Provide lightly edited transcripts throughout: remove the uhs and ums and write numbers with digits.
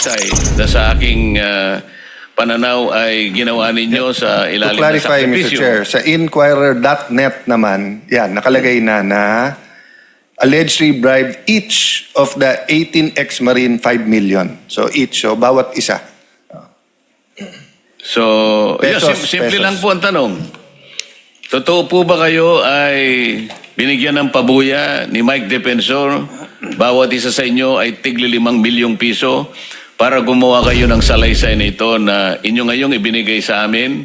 salaysay na sa aking pananaw ay ginawa ninyo sa To ilalim ng clarify, Mr. sakripisyo. Chair, sa inquirer.net naman, yan, nakalagay na allegedly bribed each of the 18 ex-Marine 5 million. So each, so bawat isa. So, Pesos, simple pesos. lang po ang tanong. Totoo po ba kayo ay binigyan ng pabuya ni Mike Defensor, bawat isa sa inyo ay tigli 5 milyong piso para gumawa kayo ng salaysay na ito na inyo ngayong ibinigay sa amin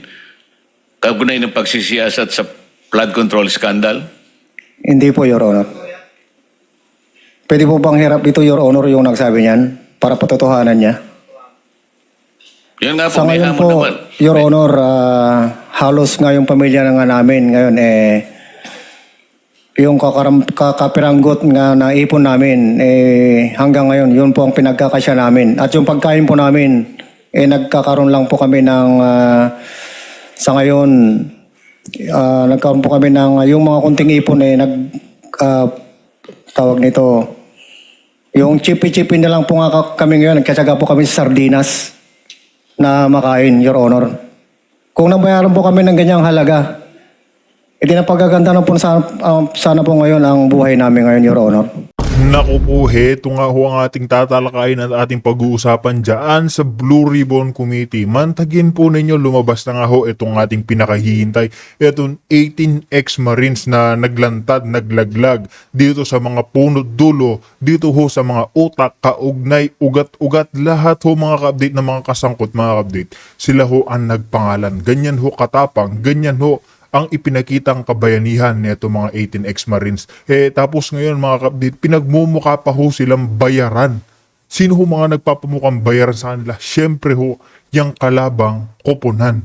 kaugnay ng pagsisiyasat sa flood control scandal? Hindi po, Your Honor. Pwede po bang hirap dito, Your Honor, yung nagsabi niyan para patotohanan niya? Yun nga po, Sa may ngayon hamon po, naman. Your Honor, halos nga yung pamilya na nga namin ngayon, yung kakapiranggot nga naipon namin, hanggang ngayon, yun po ang pinagkakasya namin. At yung pagkain po namin, nagkakaroon lang po kami ng, sa ngayon, nagkaroon po kami ng, yung mga kunting ipon, tawag nito, yung chipi-chipi na lang po nga kami ngayon, nagkatsaga po kami sa sardinas na makain, Your Honor. Kung nabayaran po kami ng ganyang halaga, edi napagaganda na po sana po ngayon ang buhay namin ngayon, Your Honor. Naku po, heto nga ho ang ating tatalakayin at ating pag-uusapan dyan sa Blue Ribbon Committee. Mantagin po ninyo, lumabas na nga ho itong ating pinakahihintay. Itong 18 ex-Marines na naglantad, naglaglag dito sa mga punot dulo, dito ho sa mga utak, kaugnay, ugat-ugat, lahat ho mga ka-update na mga kasangkot mga ka-update. Sila ho ang nagpangalan. Ganyan ho katapang, ganyan ho ang ipinakitang kabayanihan nito mga 18 ex-Marines. Tapos ngayon mga ka-update, pinagmumukha pa ho silang bayaran. Sino ho mga nagpapamukang bayaran sa kanila? Siyempre ho, yung kalabang koponan.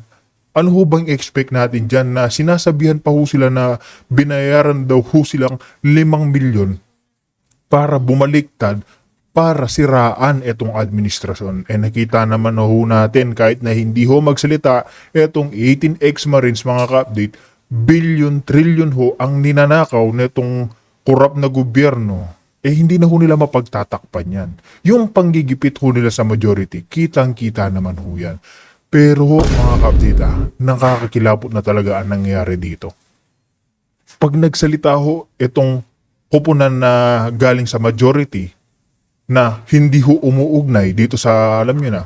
Ano ho bang expect natin dyan na sinasabihan pa ho sila na binayaran daw ho silang 5 milyon para bumaliktad, para siraan itong administrasyon. Nakita naman ho natin kahit na hindi ho magsalita, itong 18 ex-Marines mga ka-update, billion, trillion ho ang ninanakaw nitong korap na gobyerno. Hindi na ho nila mapagtatakpan yan. Yung panggigipit ho nila sa majority, kitang-kita naman ho yan. Pero ho mga ka-update, nakakakilabot na talaga ang nangyayari dito. Pag nagsalita ho itong koponan na galing sa majority, na hindi ho umuugnay dito sa, alam nyo na,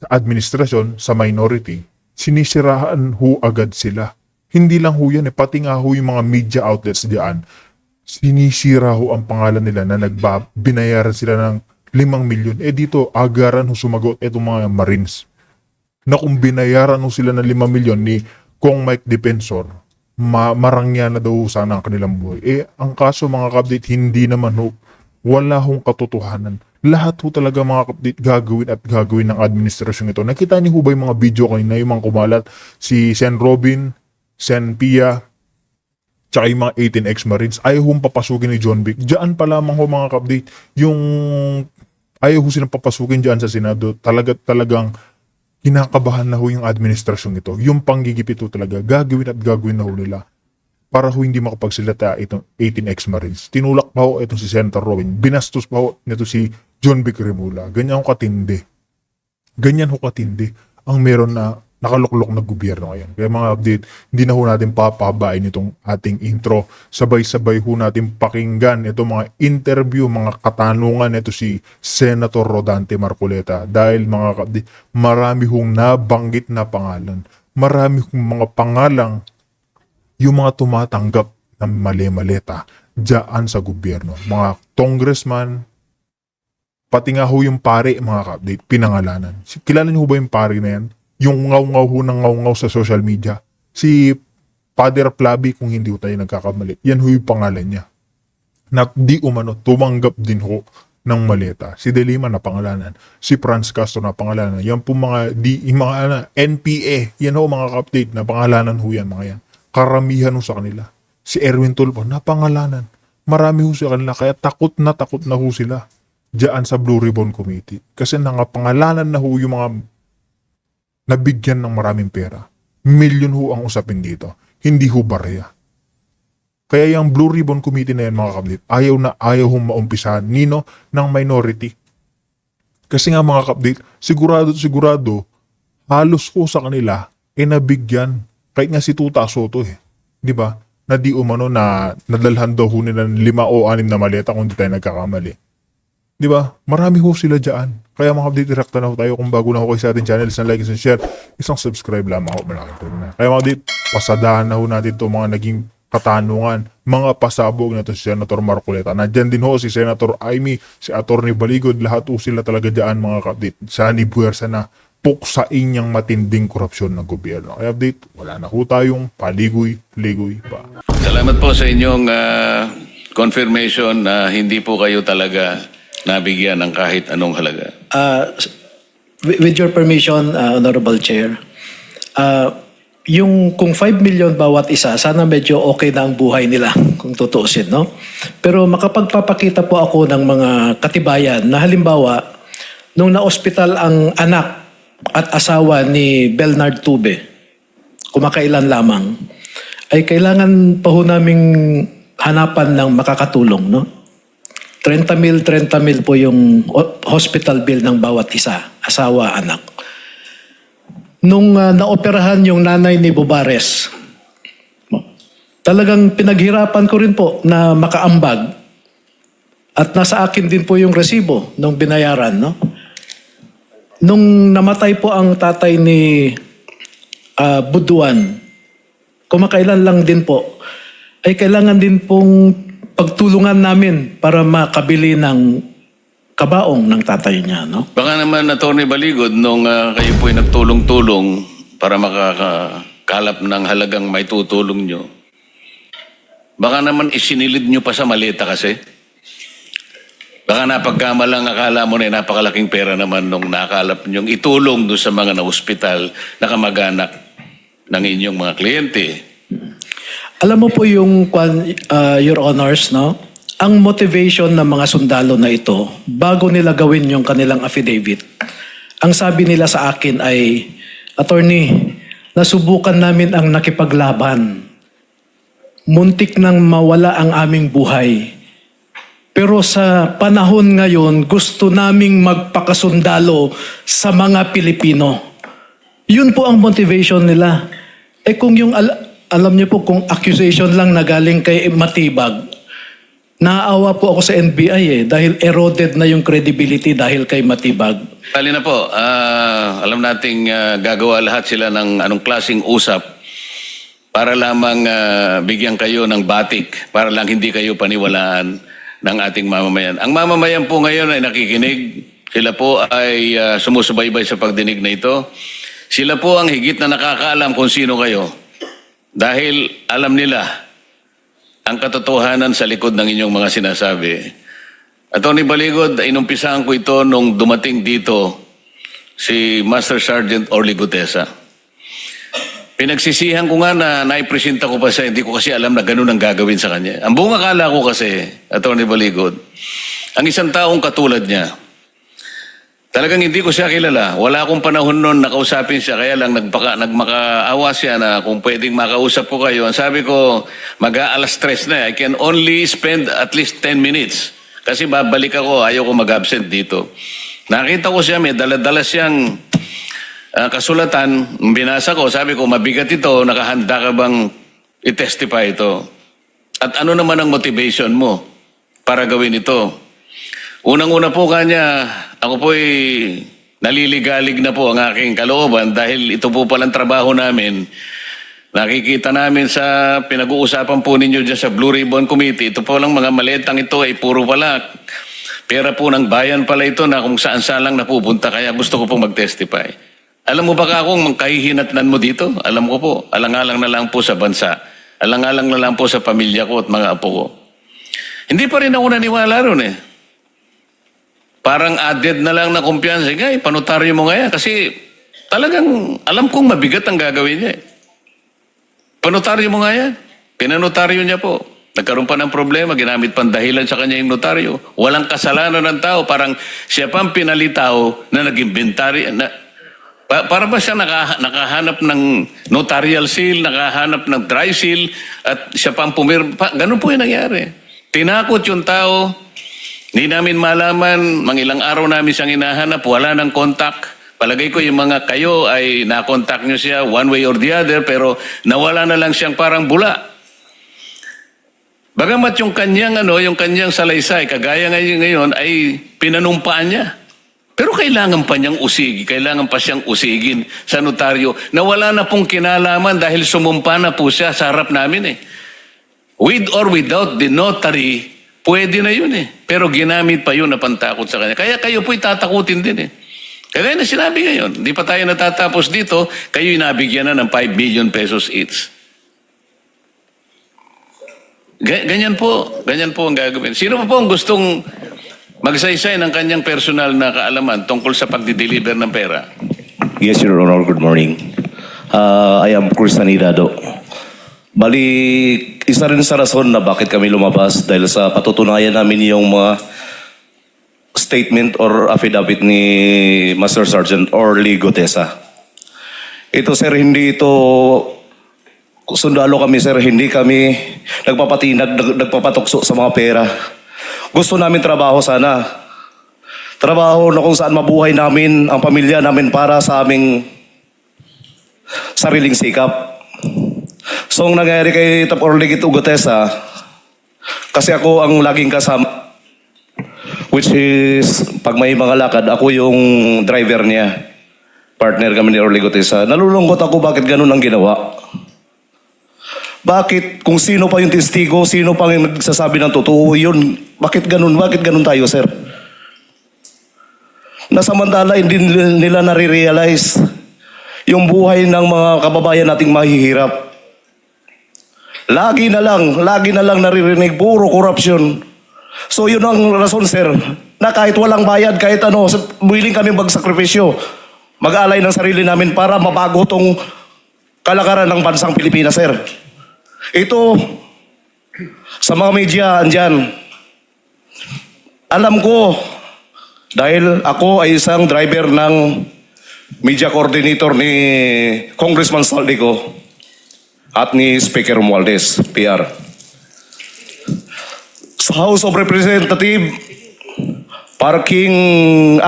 sa administrasyon, sa minority, sinisiraan ho agad sila. Hindi lang ho yan, pati nga ho yung mga media outlets diyan, sinisira ho ang pangalan nila na binayaran sila ng 5 milyon. Dito, agaran ho sumagot itong mga Marines. Na kung binayaran ho sila ng 5 milyon ni Kong Mike Defensor, marangya na daw sana ang kanilang buhay. Ang kaso mga ka-update, hindi naman ho, wala hong katotohanan. Lahat ho talaga mga kapatid gagawin ng administrasyon ito. Nakita niyo ho ba yung mga video kanina, yung mga kumalat, si Sen Robin, Sen Pia, tsaka yung mga 18 ex-Marines, ayaw hong papasukin ni John Vic. Diyan pa lamang ho mga kapatid, yung ayaw ho silang papasukin diyan sa Senado, talagang kinakabahan na ho yung administrasyon ito. Yung panggigipit ho talaga, gagawin na ho nila para ho hindi makapagsalita itong 18 ex-Marines. Tinulak pa ho itong si Senator Robin. Binastos pa ho nito si John Vic Remulla. Ganyan ho katindi. Ganyan ho katindi ang meron na nakaluklok na gobyerno ngayon. Kaya mga update, hindi na ho natin papabain itong ating intro. Sabay-sabay ho natin pakinggan itong mga interview, mga katanungan nito si Senator Rodante Marcoleta. Dahil mga update, marami hong nabanggit na pangalan. Marami hong mga pangalang yung mga tumatanggap ng mali-maleta dyan sa gobyerno. Mga congressman, pati nga ho yung pare, mga ka-update, pinangalanan. Kilala niyo ba yung pare na yan? Yung ngaw-ngaw ho ng ngaw-ngaw sa social media. Si Father Flavi, kung hindi ho tayo nagkakamali, yan ho yung pangalan niya. Na di umano, tumanggap din ho ng maleta. Si De Lima na pangalanan. Si Franz Castro na pangalanan. Yan po mga, NPA, yan ho mga ka-update na pangalanan ho yan, mga yan. Karamihan ho sa kanila. Si Erwin Tulfo, napangalanan. Marami ho sa kanila, kaya takot na ho sila diyan sa Blue Ribbon Committee. Kasi pangalanan na ho yung mga nabigyan ng maraming pera. Milyon ho ang usapin dito. Hindi ho barya. Kaya yung Blue Ribbon Committee na yan mga kablit, ayaw hong maumpisahan nino ng minority. Kasi nga mga ka-update, sigurado, halos ko sa kanila, nabigyan. Kahit nga si Tuta Soto Di ba? Na di umano na nadalhan daw ho nila ng 5 o 6 na maleta kung di tayo nagkakamali. Di ba? Marami ho sila dyan. Kaya mga update, direkta na ho tayo. Kung bago na ho kayo sa ating channel, isang like, isang share, isang subscribe lamang ho. Malaking tulong na. Kaya mga update, pasadahan na ho natin ito mga naging katanungan, mga pasabog na to si Senator Marcoleta. Nandyan din ho si Senator Amy, si Atty. Baligod, lahat ho sila talaga dyan mga ka-update. Sa nibuwersa na puksain niyang matinding korupsyon ng gobyerno. Kaya update, wala na ho tayong paligoy-ligoy pa. Salamat po sa inyong confirmation na hindi po kayo talaga nabigyan ng kahit anong halaga. With your permission, Honorable Chair, yung kung 5 million bawat isa, sana medyo okay na ang buhay nila kung tutuusin, no? Pero makapagpapakita po ako ng mga katibayan na halimbawa, nung na-hospital ang anak at asawa ni Bernard Tube, kumakailan lamang, ay kailangan pa ho naming hanapan ng makakatulong, no? 30 mil po yung hospital bill ng bawat isa, asawa, anak. Nung naoperahan yung nanay ni Bubares, talagang pinaghirapan ko rin po na makaambag at nasa akin din po yung resibo nung binayaran, no? Nung namatay po ang tatay ni Buduan, kumakailan lang din po, ay kailangan din pong pagtulungan namin para makabili ng kabaong ng tatay niya, no? Baka naman, Atty. Baligod, nung kayo po'y nagtulong-tulong para makakakalap ng halagang may tutulong nyo, baka naman isinilid nyo pa sa maleta kasi. Baka napagkamalang akala mo na napakalaking pera naman nung nakalap nyong itulong doon sa mga na-hospital na kamag-anak ng inyong mga kliyente. Alam mo po yung, Your Honors, no? Ang motivation ng mga sundalo na ito, bago nila gawin yung kanilang affidavit, ang sabi nila sa akin ay, Attorney, nasubukan namin ang nakipaglaban. Muntik nang mawala ang aming buhay. Pero sa panahon ngayon, gusto naming magpakasundalo sa mga Pilipino. Yun po ang motivation nila. Eh kung yung, alam niyo po, kung accusation lang na galing kay Matibag, naaawa po ako sa NBI dahil eroded na yung credibility dahil kay Matibag. Kali na po, alam nating gagawa lahat sila ng anong klaseng usap para lamang bigyan kayo ng batik, para lang hindi kayo paniwalaan ng ating mamamayan. Ang mamamayan po ngayon ay nakikinig. Sila po ay sumusubaybay sa pagdinig na ito. Sila po ang higit na nakakaalam kung sino kayo. Dahil alam nila ang katotohanan sa likod ng inyong mga sinasabi. Atty. Baligod, inumpisahan ko ito nung dumating dito si Master Sergeant Orly Gutesa. Pinagsisihan ko nga na naipresenta ko pa siya, hindi ko kasi alam na ganun ang gagawin sa kanya. Ang buong akala ko kasi, Atty. Baligod, ang isang taong katulad niya, talagang hindi ko siya kilala. Wala akong panahon noon nakausapin siya, kaya lang nagmakaawa siya na kung pwedeng makausap ko kayo. Ang sabi ko, mag-aalas 3 na. I can only spend at least 10 minutes. Kasi babalik ako, ayaw ko mag-absent dito. Nakita ko siya, may dala-dala siyang kasulatan. Binasa ko, sabi ko, mabigat ito, nakahanda ka bang i-testify ito? At ano naman ang motivation mo para gawin ito? Unang-una po kanya, ako po'y naliligalig na po ang aking kalooban dahil ito po palang trabaho namin. Nakikita namin sa pinag-uusapan po ninyo dyan sa Blue Ribbon Committee, ito po lang mga maletang ito ay puro pala pera po ng bayan pala ito na kung saan-saan lang napupunta, kaya gusto ko pong mag-testify. Alam mo ba kung kahihinatnan mo dito? Alam ko po, alang-alang na lang po sa bansa. Alang-alang na lang po sa pamilya ko at mga apo ko. Hindi pa rin ako naniwala ron eh. Parang added na lang na kumpiyansa. Ngay, panotaryo mo nga yan. Kasi talagang alam kong mabigat ang gagawin niya. Panotaryo mo nga yan. Pinanotaryo niya po. Nagkaroon pa ng problema, ginamit pang dahilan sa kanya yung notaryo. Walang kasalanan ng tao. Parang siya pang pinalitaw na nag-inventory. Para ba siya nakahanap ng notarial seal, nakahanap ng dry seal, at siya pang ganun po yung nangyari. Tinakot yung tao. Hindi namin malaman, mga ilang araw namin siyang hinahanap, wala ng contact. Palagay ko yung mga kayo ay na-contact nyo siya one way or the other, pero nawala na lang siyang parang bula. Bagamat yung kanyang salaysay, kagaya ngayon ay pinanumpaan niya. Pero kailangan pa niyang kailangan pa siyang usigin sa notaryo na wala na pong kinalaman dahil sumumpa na po siya sa harap namin eh. With or without the notary, pwede na yun eh. Pero ginamit pa yun na pantakot sa kanya. Kaya kayo po'y tatakutin din eh. Kaya na sinabi ngayon, di pa tayo natatapos dito, kayo'y nabigyan na ng 5 million pesos each. Ganyan po ang gagawin. Sino po ang gustong magsaysay ng kanyang personal na kaalaman tungkol sa pagdi-deliver ng pera? Yes, Your Honor. Good morning. I am Cruz Sanidado. Bali, isa rin sa rason na bakit kami lumabas dahil sa patutunayan namin yung mga statement or affidavit ni Master Sergeant Orly Gutesa. Ito, sir, hindi ito sundalo kami, sir. Hindi kami nagpapatukso sa mga pera. Gusto namin trabaho sana. Trabaho na kung saan mabuhay namin, ang pamilya namin para sa aming sariling sikap. So, ang nangyari kay Tap Orligit Ugotesa, kasi ako ang laging kasama, which is, pag may mga lakad, ako yung driver niya. Partner kami ni Orly Gutesa. Nalulungkot ako bakit ganun ang ginawa. Bakit, kung sino pa yung testigo, sino pa yung nagsasabi ng totoo, yun, bakit ganun tayo, sir? Nasamantala, hindi nila nare-realize yung buhay ng mga kababayan nating mahihirap. Lagi na lang naririnig, puro korupsyon. So yun ang rason, sir, na kahit walang bayad, kahit ano, willing kami magsakripisyo, mag-alay ng sarili namin para mabago tong kalakaran ng bansang Pilipinas, sir. Ito, sa mga media, andyan. Alam ko, dahil ako ay isang driver ng media coordinator ni Congressman Saldico at ni Speaker Romualdez, PR. Sa House of Representatives,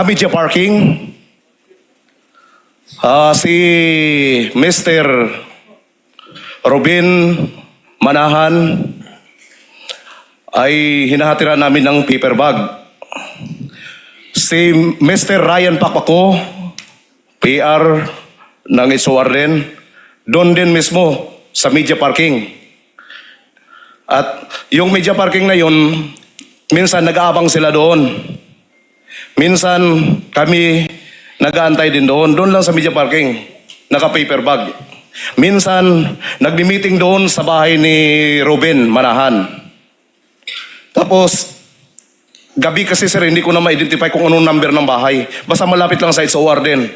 media parking, si Mr. Robin Manahan ay hinahatiran namin ng paper bag. Si Mr. Ryan Pakpako, PR ng SOR din, doon din mismo sa media parking. At yung media parking na yun, minsan nag-aabang sila doon. Minsan kami nag-aantay din doon lang sa media parking, naka-paper bag. Minsan, nagmi-meeting doon sa bahay ni Ruben Manahan. Tapos, gabi kasi, sir, hindi ko na ma-identify kung anong number ng bahay. Basta malapit lang sa SOR din.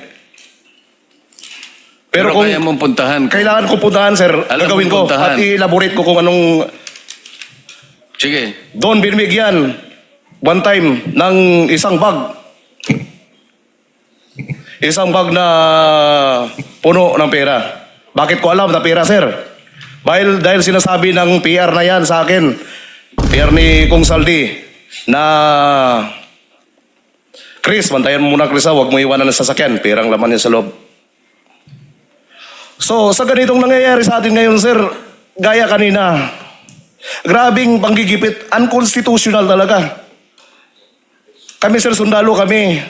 Pero kung kaya mong puntahan. Kailangan ko puntahan, sir. Gagawin ko. At i-elaborate ko kung anong... Sige. Doon binibigyan one time ng isang bag. Isang bag na puno ng pera. Bakit ko alam na pera, sir? Dahil sinasabi ng PR na yan sa akin, PR ni Kung Saldi, na Chris, bantayan mo muna, Chris, huwag mo iwanan ng sasakyan. Perang laman yan sa loob. So, sa ganitong nangyayari sa atin ngayon, sir, gaya kanina, grabing panggigipit, unconstitutional talaga. Kami, sir, sundalo kami.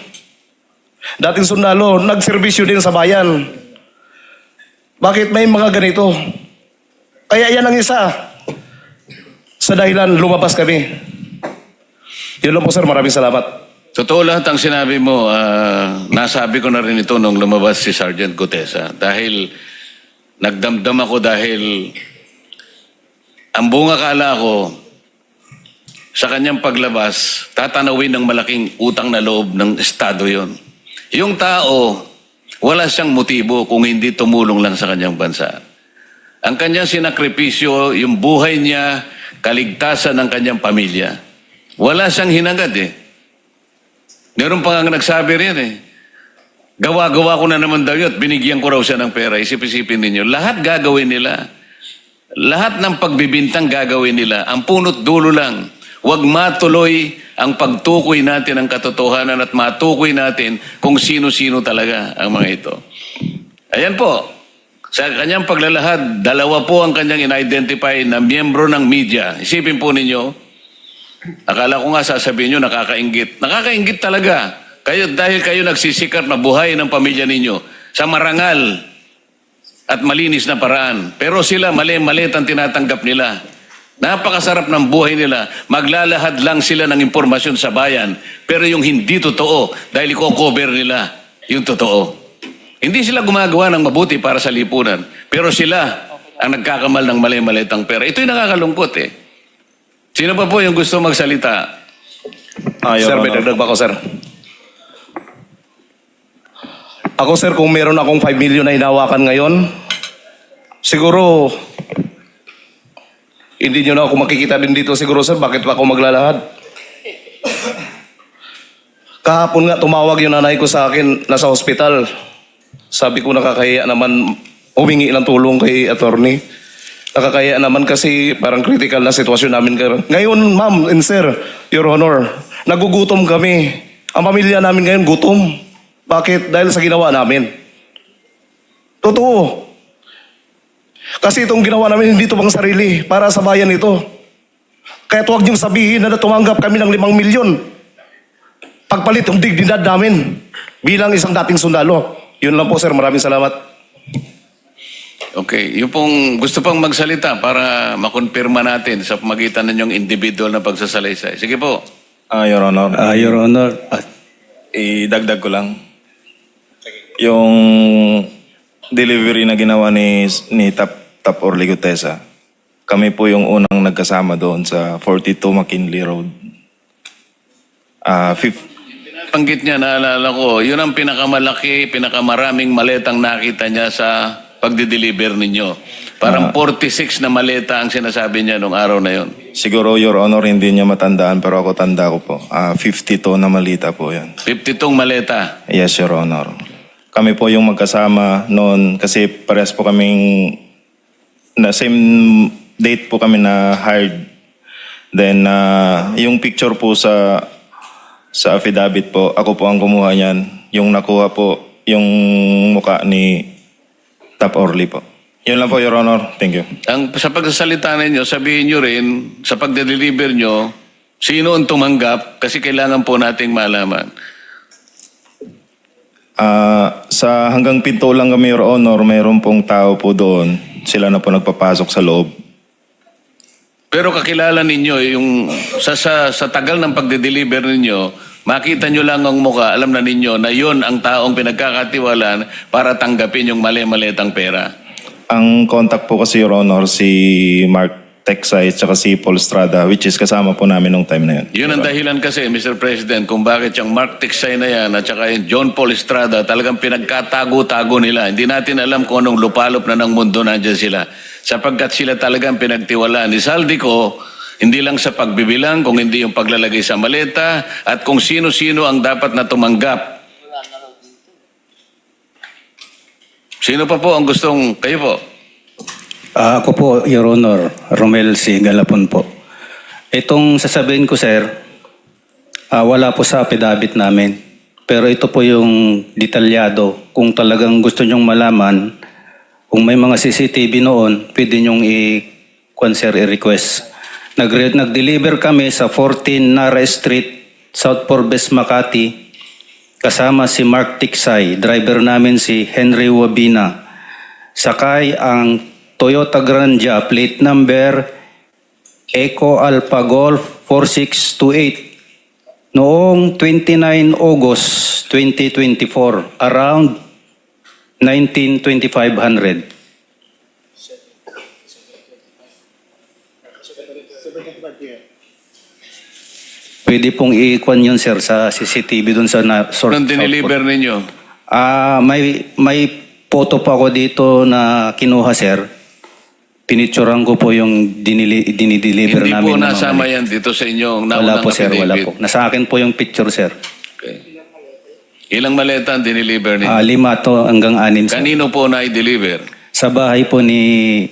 Dating sundalo, nagserbisyo din sa bayan. Bakit may mga ganito? Kaya yan ang isa sa dahilan lumabas kami. Yun lang po, sir. Maraming salamat. Totoo lahat ang sinabi mo. Nasabi ko na rin ito nung lumabas si Sergeant Gutesa. Dahil nagdamdam ako dahil ang buong akala ko sa kanyang paglabas, tatanawin ng malaking utang na loob ng Estado yon. Yung tao, wala siyang motibo kung hindi tumulong lang sa kanyang bansa. Ang kanyang sinakripisyo, yung buhay niya, kaligtasan ng kanyang pamilya. Wala siyang hinagad eh. Meron pa nga nagsabi rin eh. Gawa-gawa ko na naman daw yun at binigyan ko raw siya ng pera. Isip-isipin ninyo. Lahat gagawin nila. Lahat ng pagbibintang gagawin nila. Ang punot dulo lang. Huwag matuloy ang pagtukoy natin ng katotohanan at matukoy natin kung sino-sino talaga ang mga ito. Ayan po, sa kanyang paglalahad, 2 po ang kanyang in-identify na miyembro ng media. Isipin po ninyo, akala ko nga sasabihin nyo nakakaingit. Nakakaingit talaga. Dahil kayo nagsisikat na buhay ng pamilya ninyo sa marangal at malinis na paraan. Pero sila mali-malit ang tinatanggap nila. Napakasarap ng buhay nila. Maglalahad lang sila ng impormasyon sa bayan. Pero yung hindi totoo, dahil i-cover nila yung totoo. Hindi sila gumagawa ng mabuti para sa lipunan. Pero sila ang nagkakamal ng mali-malitang pera. Ito'y nakakalungkot eh. Sino pa po yung gusto magsalita? Sir, may dagdag ba ako, sir? Ako, sir, kung meron akong 5 million na hinawakan ngayon, siguro, hindi nyo na ako makikita din dito siguro, sir. Bakit pa ako maglalahad? Kahapon nga, tumawag yung nanay ko sa akin, nasa hospital. Sabi ko, nakakahiya naman, humingi ng tulong kay attorney. Nakakahiya naman kasi parang critical na sitwasyon namin. Ngayon, ma'am and sir, Your Honor, nagugutom kami. Ang pamilya namin ngayon gutom. Bakit? Dahil sa ginawa namin. Totoo. Kasi itong ginawa namin hindi ito pang sarili, para sa bayan ito. Kaya huwag niyong sabihin na tumanggap kami ng 5 milyon. Pagpalit yung dignidad namin bilang isang dating sundalo. Yun lang po, sir. Maraming salamat. Okay, yung pong gusto pang magsalita para makonfirma natin sa pamagitan ninyong individual na pagsasalaysay. Sige po. Your Honor. Your Honor, Idagdag ko lang. Yung delivery na ginawa ni Tap Orly Gutesa, kami po yung unang nagkasama doon sa 42 McKinley Road. Panggit niya, naalala ko, yun ang pinakamalaki, pinakamaraming maletang nakita niya sa pagdi-deliver ninyo. Parang 46 na maleta ang sinasabi niya nung araw na yun. Siguro, Your Honor, hindi niya matandaan, pero ako tanda ko po. 52 na malita po yan. 52 maleta. Yes, Your Honor. Kami po yung magkasama noon kasi parehas po kaming na same date po kami na hired. Then yung picture po sa affidavit po, ako po ang kumuha niyan. Yung nakuha po yung muka ni Tap Orly po. Yun lang po, Your Honor. Thank you. Sa pagsasalita ninyo, sabihin nyo rin, sa pagde-deliver nyo, sino ang tumanggap kasi kailangan po nating malaman. Sa hanggang pinto lang kami, Your Honor, mayroon pong tao po doon. Sila na po nagpapasok sa loob. Pero kakilala ninyo, yung sa tagal ng pagde-deliver ninyo, makita nyo lang ang mukha, alam na ninyo na yun ang taong pinagkakatiwalaan para tanggapin yung mali-malitang pera. Ang contact po kasi, Your Honor, si Mark Texay at si Paul Estrada, which is kasama po namin nung time na yun. Yun ang dahilan kasi, Mr. President, kung bakit yung Mark Texay na yan at saka yung John Paul Estrada talagang pinagkatago-tago nila. Hindi natin alam kung anong lupalop na ng mundo nandiyan sila. Sapagkat sila talagang pinagtiwalaan. Ni Saldico, hindi lang sa pagbibilang, kung hindi yung paglalagay sa maleta at kung sino-sino ang dapat na tumanggap. Sino pa po ang gustong, kayo po? ako po, Your Honor, Romel C. Galapon po. Itong sasabihin ko, sir, wala po sa affidavit namin. Pero ito po yung detalyado. Kung talagang gusto nyong malaman, kung may mga CCTV noon, pwede nyong i-request. Nag-deliver kami sa 14 Nara Street, South Forbes, Makati. Kasama si Mark Tiksay, driver namin si Henry Wabina. Sakay ang Toyota Grandia, plate number Eco Alpha Golf 4628. Noong 29 August 2024, around 19:2500. Pwede pong i-ikwan yun, sir, sa CCTV doon sa Anong diniliver ninyo? May photo pa ako dito na kinuha, sir. Pinicturean ko po yung dinideliver Hindi namin. po na nasama mga- yan dito sa inyong Wala naunang po, sir. Wala affidavit. po. Nasa akin po yung picture, sir. Okay. Ilang maleta ang diniliver ninyo? 5 to hanggang 6, sir. Kanino po na i-deliver? Sa bahay po ni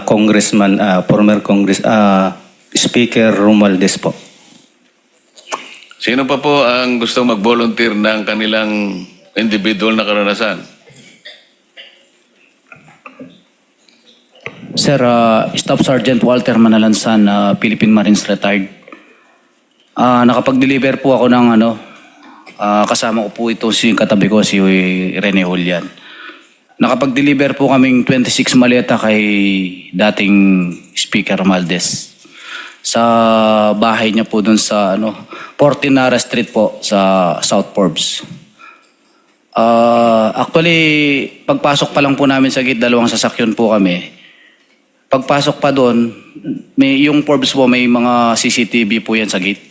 Congressman, former Speaker Romualdez po. Sino pa po ang gustong mag-volunteer ng kanilang individual na karanasan? Sir, Staff Sergeant Walter Manalansan, Philippine Marines Retired. Nakapag-deliver po ako ng kasama ko po ito si katabi ko, si Rene Julian. Nakapag-deliver po kaming 26 maleta kay dating Speaker Romualdez sa bahay niya po dun sa 14 Nara Street po sa South Forbes. Actually, pagpasok pa lang po namin sa gate, 2 sasakyan po kami. Pagpasok pa doon, yung Forbes po may mga CCTV po yan sa gate.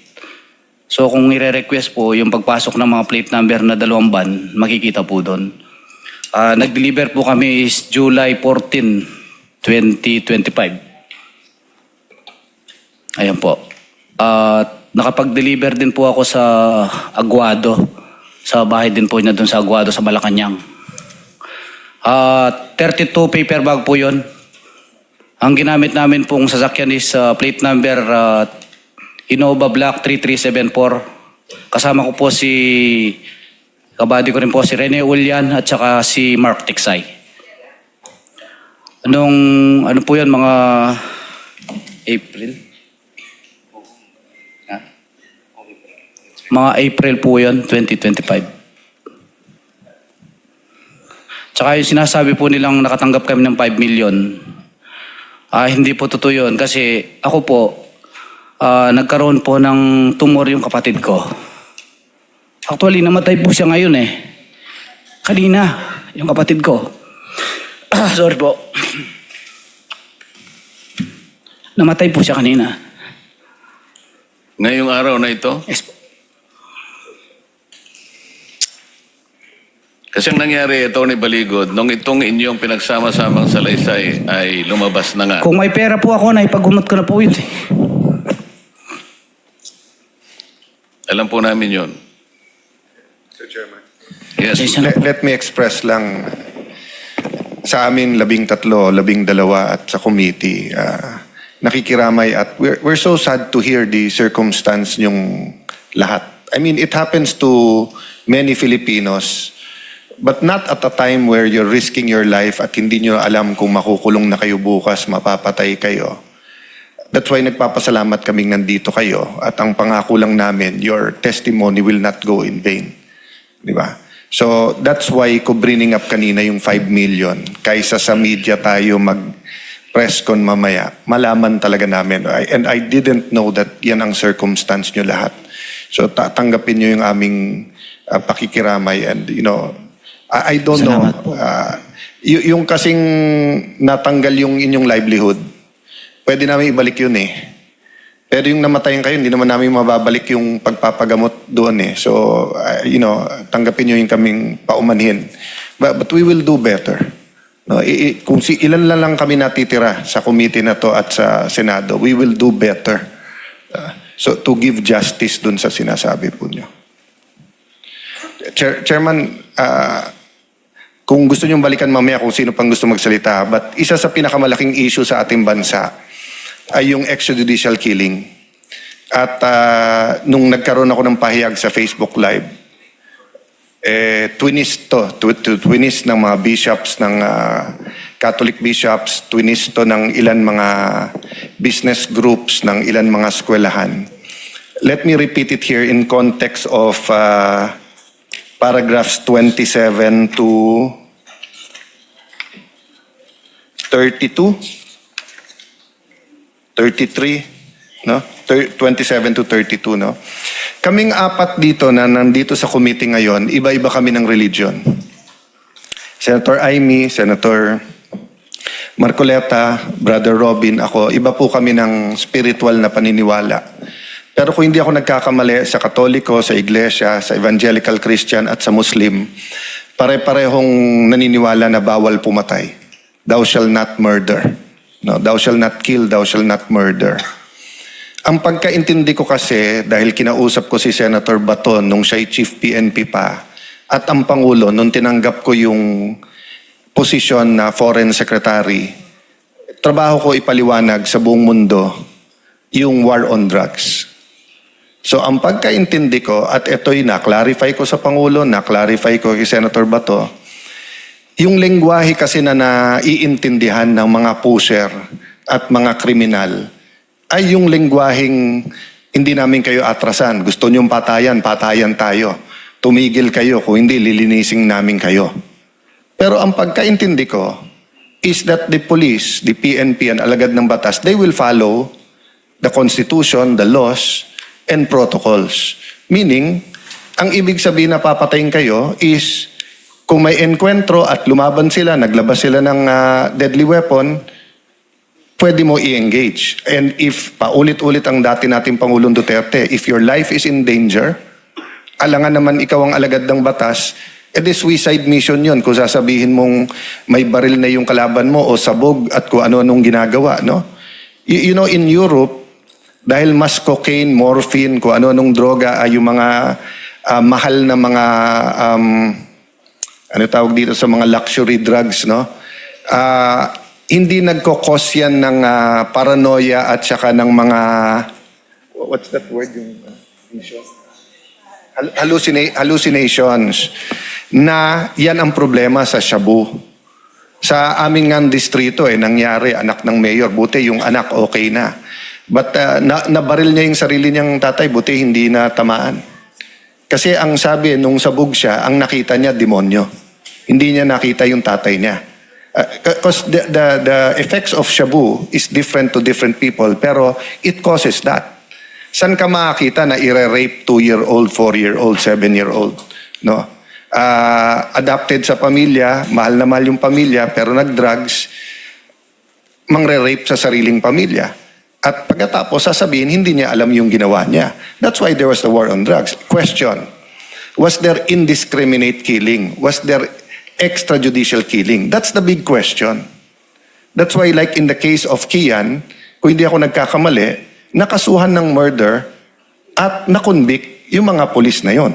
So kung i-request po yung pagpasok ng mga plate number na 2 van, makikita po doon. Nag-deliver po kami is July 14, 2025. Ayan po. Nakapag-deliver din po ako sa Aguado. Sa bahay din po niya doon sa Aguado sa Malacanang. 32 paper bag po yun. Ang ginamit namin pong sasakyan is plate number Innova Black 3374. Kasama ko po kabady ko rin po si Rene Julian at saka si Mark Tiksay. Ano po yan, mga April? Mga April po yan, 2025. Tsaka yung sinasabi po nilang nakatanggap kami ng 5 million. Hindi po totoo yun kasi ako po, nagkaroon po ng tumor yung kapatid ko. Actually, namatay po siya ngayon eh. Kanina, yung kapatid ko. Sorry po. Namatay po siya kanina. Ngayong araw na ito? Yes po. Kasi ang nangyari, Tony Baligod, nung itong inyong pinagsama-samang salaysay ay lumabas na nga. Kung may pera po ako, naipagumot ko na po yun eh. Alam po namin yun. Mr. Chairman. Yes. Let me express lang sa amin 13, 12 at sa committee, nakikiramay at we're so sad to hear the circumstance yung lahat. I mean, it happens to many Filipinos, but not at a time where you're risking your life at hindi nyo alam kung makukulong na kayo bukas, mapapatay kayo. That's why nagpapasalamat kaming nandito kayo at ang pangako lang namin, your testimony will not go in vain. Di ba? So that's why ko bringing up kanina yung 5 million. Kaysa sa media tayo mag-press con mamaya, malaman talaga namin. And I didn't know that yan ang circumstance nyo lahat. So tatanggapin nyo yung aming pakikiramay and I don't Salamat know. Yung kasing natanggal yung inyong livelihood, pwede namin ibalik yun eh. Pero yung namatayan kayo, hindi naman namin mababalik yung pagpapagamot doon eh. So, tanggapin nyo yung kaming paumanhin. But we will do better. No, kung ilan lang kami natitira sa committee na to at sa Senado, we will do better. So, to give justice dun sa sinasabi po nyo. Chairman, kung gusto nyo balikan mamaya kung sino pang gusto magsalita, but isa sa pinakamalaking issue sa ating bansa ay yung extrajudicial killing. At nung nagkaroon ako ng pahayag sa Facebook Live, twinis ng mga bishops, ng Catholic bishops, twinis to ng ilan mga business groups, ng ilan mga eskwelahan. Let me repeat it here in context of paragraphs 27 to 32, 33, no? 27 to 32, no? Kaming apat dito na nandito sa committee ngayon, iba-iba kami ng religion. Senator Amy, Senator Marcoleta, Brother Robin, ako, iba po kami ng spiritual na paniniwala. Pero kung hindi ako nagkakamali sa Katoliko, sa Iglesia, sa Evangelical Christian at sa Muslim, pare-parehong naniniwala na bawal pumatay. Thou shall not murder. No, thou shall not kill, thou shall not murder. Ang pagkaintindi ko kasi, dahil kinausap ko si Senator Baton nung siya'y Chief PNP pa, at ang Pangulo nung tinanggap ko yung posisyon na Foreign Secretary, trabaho ko ipaliwanag sa buong mundo yung war on drugs. So ang pagkaintindi ko, at ito'y na-clarify ko sa Pangulo, na-clarify ko kay Senator Bato, yung lengguwahe kasi na naiintindihan ng mga pusher at mga kriminal ay yung lengguwaheng hindi namin kayo atrasan. Gusto niyong patayan, patayan tayo. Tumigil kayo, kung hindi, lilinising namin kayo. Pero ang pagkaintindi ko is that the police, the PNP, and alagad ng batas, they will follow the Constitution, the laws, and protocols. Meaning, ang ibig sabihin na papatayin kayo is kung may enkwentro at lumaban sila, naglabas sila ng deadly weapon, pwede mo i-engage. And if paulit-ulit ang dati nating Pangulong Duterte, if your life is in danger, alangan naman ikaw ang alagad ng batas, edi suicide mission yun kung sasabihin mong may baril na yung kalaban mo o sabog at kung ano-anong ginagawa, no? You know, in Europe, dahil mas cocaine, morphine, kung ano-anong droga ay yung mga mahal na mga ano tawag dito sa mga luxury drugs, no? Hindi nagkokos yan ng paranoia at saka ng mga what's that word yung hallucinations na yan ang problema sa shabu. Sa aming nga distrito nangyari, anak ng mayor, buti yung anak okay na. But nabaril niya yung sarili niyang tatay, buti hindi na tamaan. Kasi ang sabi, nung sabog siya, ang nakita niya, demonyo. Hindi niya nakita yung tatay niya. Because the effects of shabu is different to different people, pero it causes that. San ka makakita na ire-rape 2-year-old, 4-year-old, 7-year-old? No? Adopted sa pamilya, mahal na mahal yung pamilya, pero nag-drugs, mangre-rape sa sariling pamilya. At pagkatapos sasabihin, hindi niya alam yung ginawa niya. That's why there was the war on drugs. Question, was there indiscriminate killing? Was there extrajudicial killing? That's the big question. That's why like in the case of Kian, kung hindi ako nagkakamali, nakasuhan ng murder at nakonvict yung mga pulis na yon.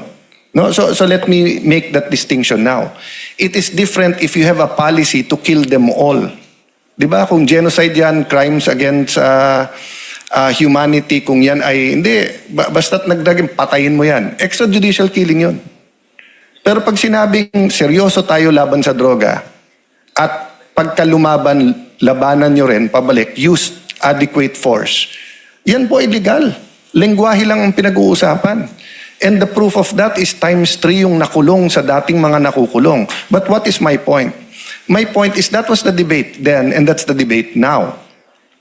No? So let me make that distinction now. It is different if you have a policy to kill them all. Diba? Kung genocide yan, crimes against humanity, kung yan ay, hindi, basta't nagdaging, patayin mo yan. Extrajudicial killing yun. Pero pag sinabing seryoso tayo laban sa droga, at pagka lumaban, labanan nyo rin, pabalik, use adequate force, yan po illegal. Lengguwahe lang ang pinag-uusapan. And the proof of that is times 3 yung nakulong sa dating mga nakukulong. But what is my point? My point is that was the debate then and that's the debate now.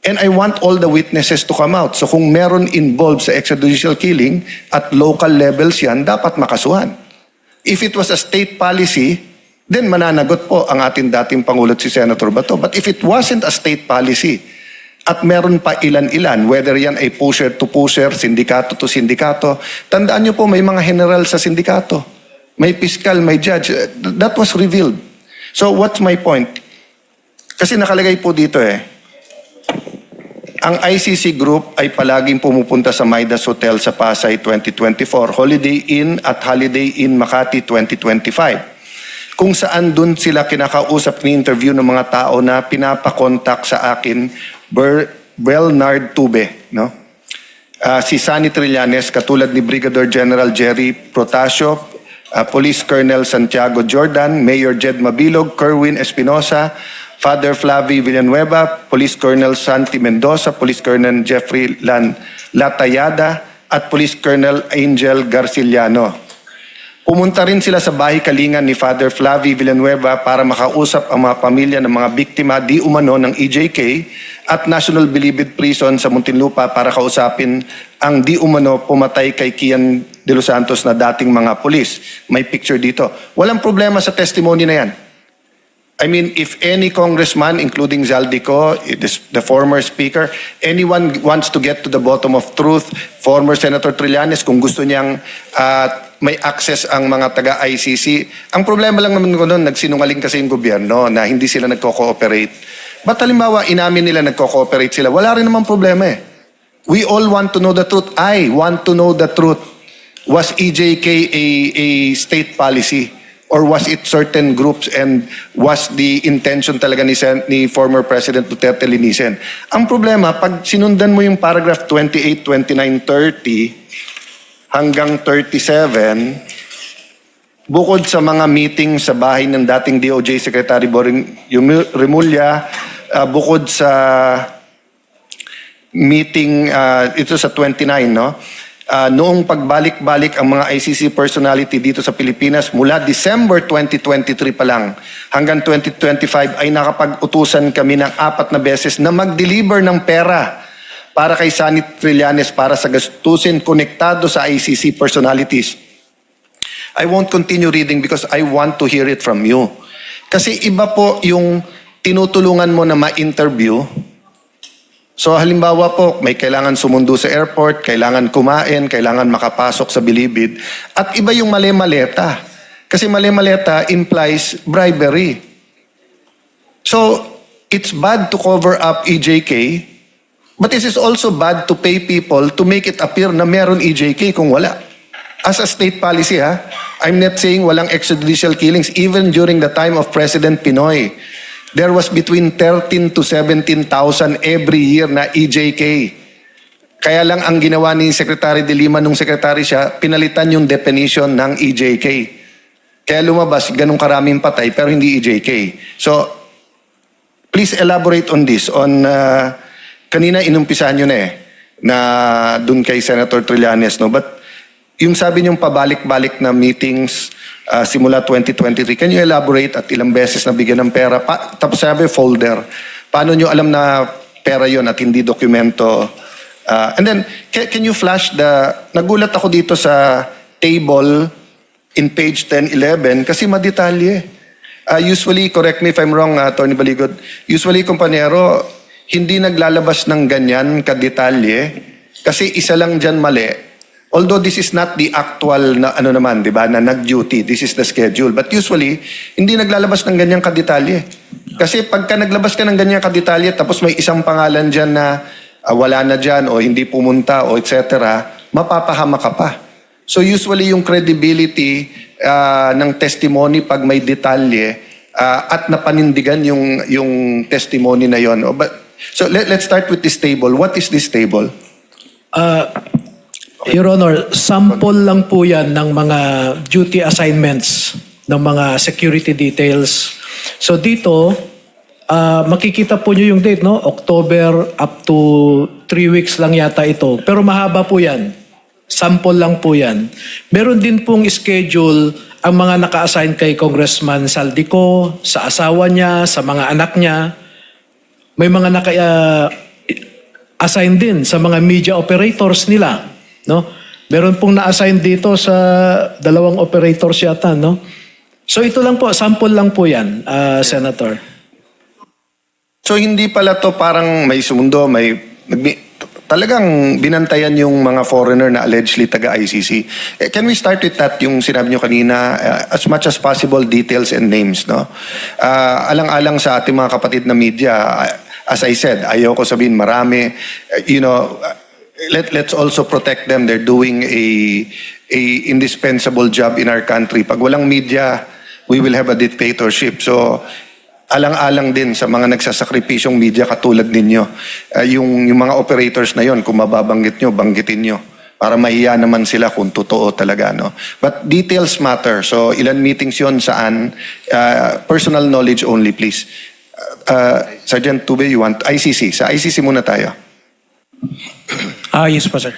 And I want all the witnesses to come out. So kung meron involved sa extrajudicial killing at local levels yan, dapat makasuhan. If it was a state policy, then mananagot po ang ating dating Pangulo si Senator Bato. But if it wasn't a state policy at meron pa ilan-ilan, whether yan ay pusher to pusher, sindikato to sindikato, tandaan nyo po may mga general sa sindikato. May piskal, may judge. That was revealed. So what's my point? Kasi nakalagay po dito ang ICC group ay palaging pumupunta sa Midas Hotel sa Pasay 2024, Holiday Inn at Holiday Inn Makati 2025. Kung saan dun sila kinakausap ni interview ng mga tao na pinapakontak sa akin, Bernard Tube, no? Si Sunny Trillanes, katulad ni Brigadier General Jerry Protasio, Police Colonel Santiago Jordan, Mayor Jed Mabilog, Kerwin Espinosa, Father Flavi Villanueva, Police Colonel Santi Mendoza, Police Colonel Jeffrey Latayada, at Police Colonel Angel Garciliano. Pumunta rin sila sa bahay kalingan ni Father Flavi Villanueva para makausap ang mga pamilya ng mga biktima di umano ng EJK at National Bilibid Prison sa Muntinlupa para kausapin ang di umano pumatay kay Kian de los Santos na dating mga pulis. May picture dito. Walang problema sa testimony na yan. I mean, if any congressman, including Zaldico, the former speaker, anyone wants to get to the bottom of truth, former Senator Trillanes, kung gusto niyang may access ang mga taga-ICC. Ang problema lang naman ko noon, nagsinungaling kasi yung gobyerno na hindi sila nagko-cooperate. Ba't halimbawa, inamin nila nagko-cooperate sila? Wala rin naman problema We all want to know the truth. I want to know the truth. Was EJK a state policy? Or was it certain groups and was the intention talaga ni former President Duterte linisin? Ang problema, pag sinundan mo yung paragraph 28, 29, 30 hanggang 37, bukod sa mga meeting sa bahay ng dating DOJ Secretary Boring Remulla, bukod sa meeting, ito sa 29, no? Noong pagbalik-balik ang mga ICC personality dito sa Pilipinas, mula December 2023 pa lang hanggang 2025 ay nakapag-utusan kami ng 4 na beses na mag-deliver ng pera para kay Sunny Trillanes para sa gastusin konektado sa ICC personalities. I won't continue reading because I want to hear it from you. Kasi iba po yung tinutulungan mo na ma-interview. So halimbawa po, may kailangan sumundo sa airport, kailangan kumain, kailangan makapasok sa bilibid. At iba yung mali-maleta. Kasi mali-maleta implies bribery. So, it's bad to cover up EJK, but it is also bad to pay people to make it appear na meron EJK kung wala. As a state policy, I'm not saying walang extrajudicial killings even during the time of President Pinoy. There was between 13 to 17,000 every year na EJK. Kaya lang ang ginawa ni Secretary De Lima nung secretary siya, pinalitan yung definition ng EJK. Kaya lumabas ganun karaming patay pero hindi EJK. So, please elaborate on this. Kanina inumpisahan nyo na na dun kay Senator Trillanes, no? But yung sabi niyong pabalik-balik na meetings simula 2023, can you elaborate at ilang beses na bigyan ng pera? Tapos sabi folder. Paano nyo alam na pera yon at hindi dokumento? And then, can you flash nagulat ako dito sa table in page 10-11 kasi madetalye. Usually, correct me if I'm wrong, Attorney Baligod, usually, kumpanyero, hindi naglalabas ng ganyan kadetalye kasi isa lang dyan mali. Although this is not the actual na ano naman, di ba, na nag-duty, this is the schedule. But usually, hindi naglalabas ng ganyang kadetalye. Kasi pagka naglabas ka ng ganyang kadetalye, tapos may isang pangalan dyan na wala na dyan o hindi pumunta o etc., mapapahama ka pa. So usually yung credibility ng testimony pag may detalye at napanindigan yung testimony na yon. So let's start with this table. What is this table? Your Honor, sample lang po yan ng mga duty assignments ng mga security details. So dito, makikita po nyo yung date, no? October up to 3 weeks lang yata ito. Pero mahaba po yan. Sample lang po yan. Meron din pong schedule ang mga naka-assign kay Congressman Saldico, sa asawa niya, sa mga anak niya. May mga naka-assign din sa mga media operators nila. No? Meron pong na-assign dito sa 2 operators yata, no? So ito lang po, sample lang po yan, Senator. So hindi pala to parang may sumundo, talagang binantayan yung mga foreigner na allegedly taga-ICC. Can we start with that, yung sinabi nyo kanina, as much as possible details and names, no? Alang-alang sa ating mga kapatid na media, as I said, ayoko sabihin marami, let's also protect them. They're doing a indispensable job in our country. Pag walang media, we will have a dictatorship. So, alang-alang din sa mga nagsasakripisyong media katulad ninyo. Yung mga operators na yon, kung mababanggit nyo, banggitin nyo. Para mahiya naman sila kung totoo talaga. No? But details matter. So, ilan meetings yon, saan? Personal knowledge only, please. Sergeant Tube, you want ICC? Sa ICC muna tayo. Yes po, sir.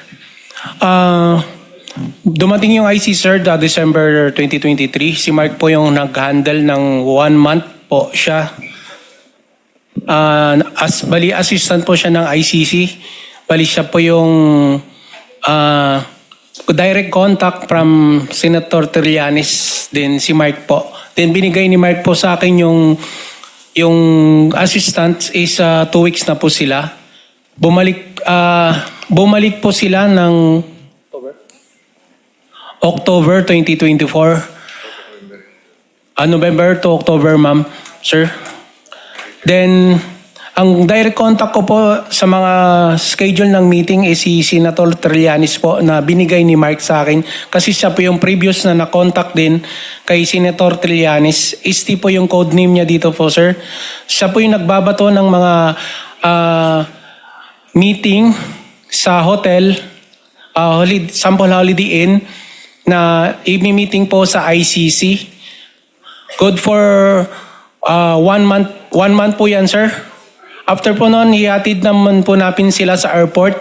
Dumating yung IC, sir, December 2023. Si Mark po yung nag-handle ng 1 month po siya. Bali, assistant po siya ng ICC. Bali, siya po yung direct contact from Senator Trillanes, din si Mark po. Then binigay ni Mark po sa akin yung assistant is 2 weeks na po sila. Bumalik po sila ng October 2024. November to October, ma'am, sir. Then, Ang direct contact ko po sa mga schedule ng meeting is si Senator Trillanes po na binigay ni Mark sa akin. Kasi siya po yung previous na na-contact din kay Senator Trillanes. Isti po yung code name niya dito po, sir. Siya po yung nagbabato ng mga meeting sa hotel, Sample Holiday Inn, na evening meeting po sa ICC. Good for 1 month. 1 month po yan, sir. After po noon, ihatid naman po natin sila sa airport.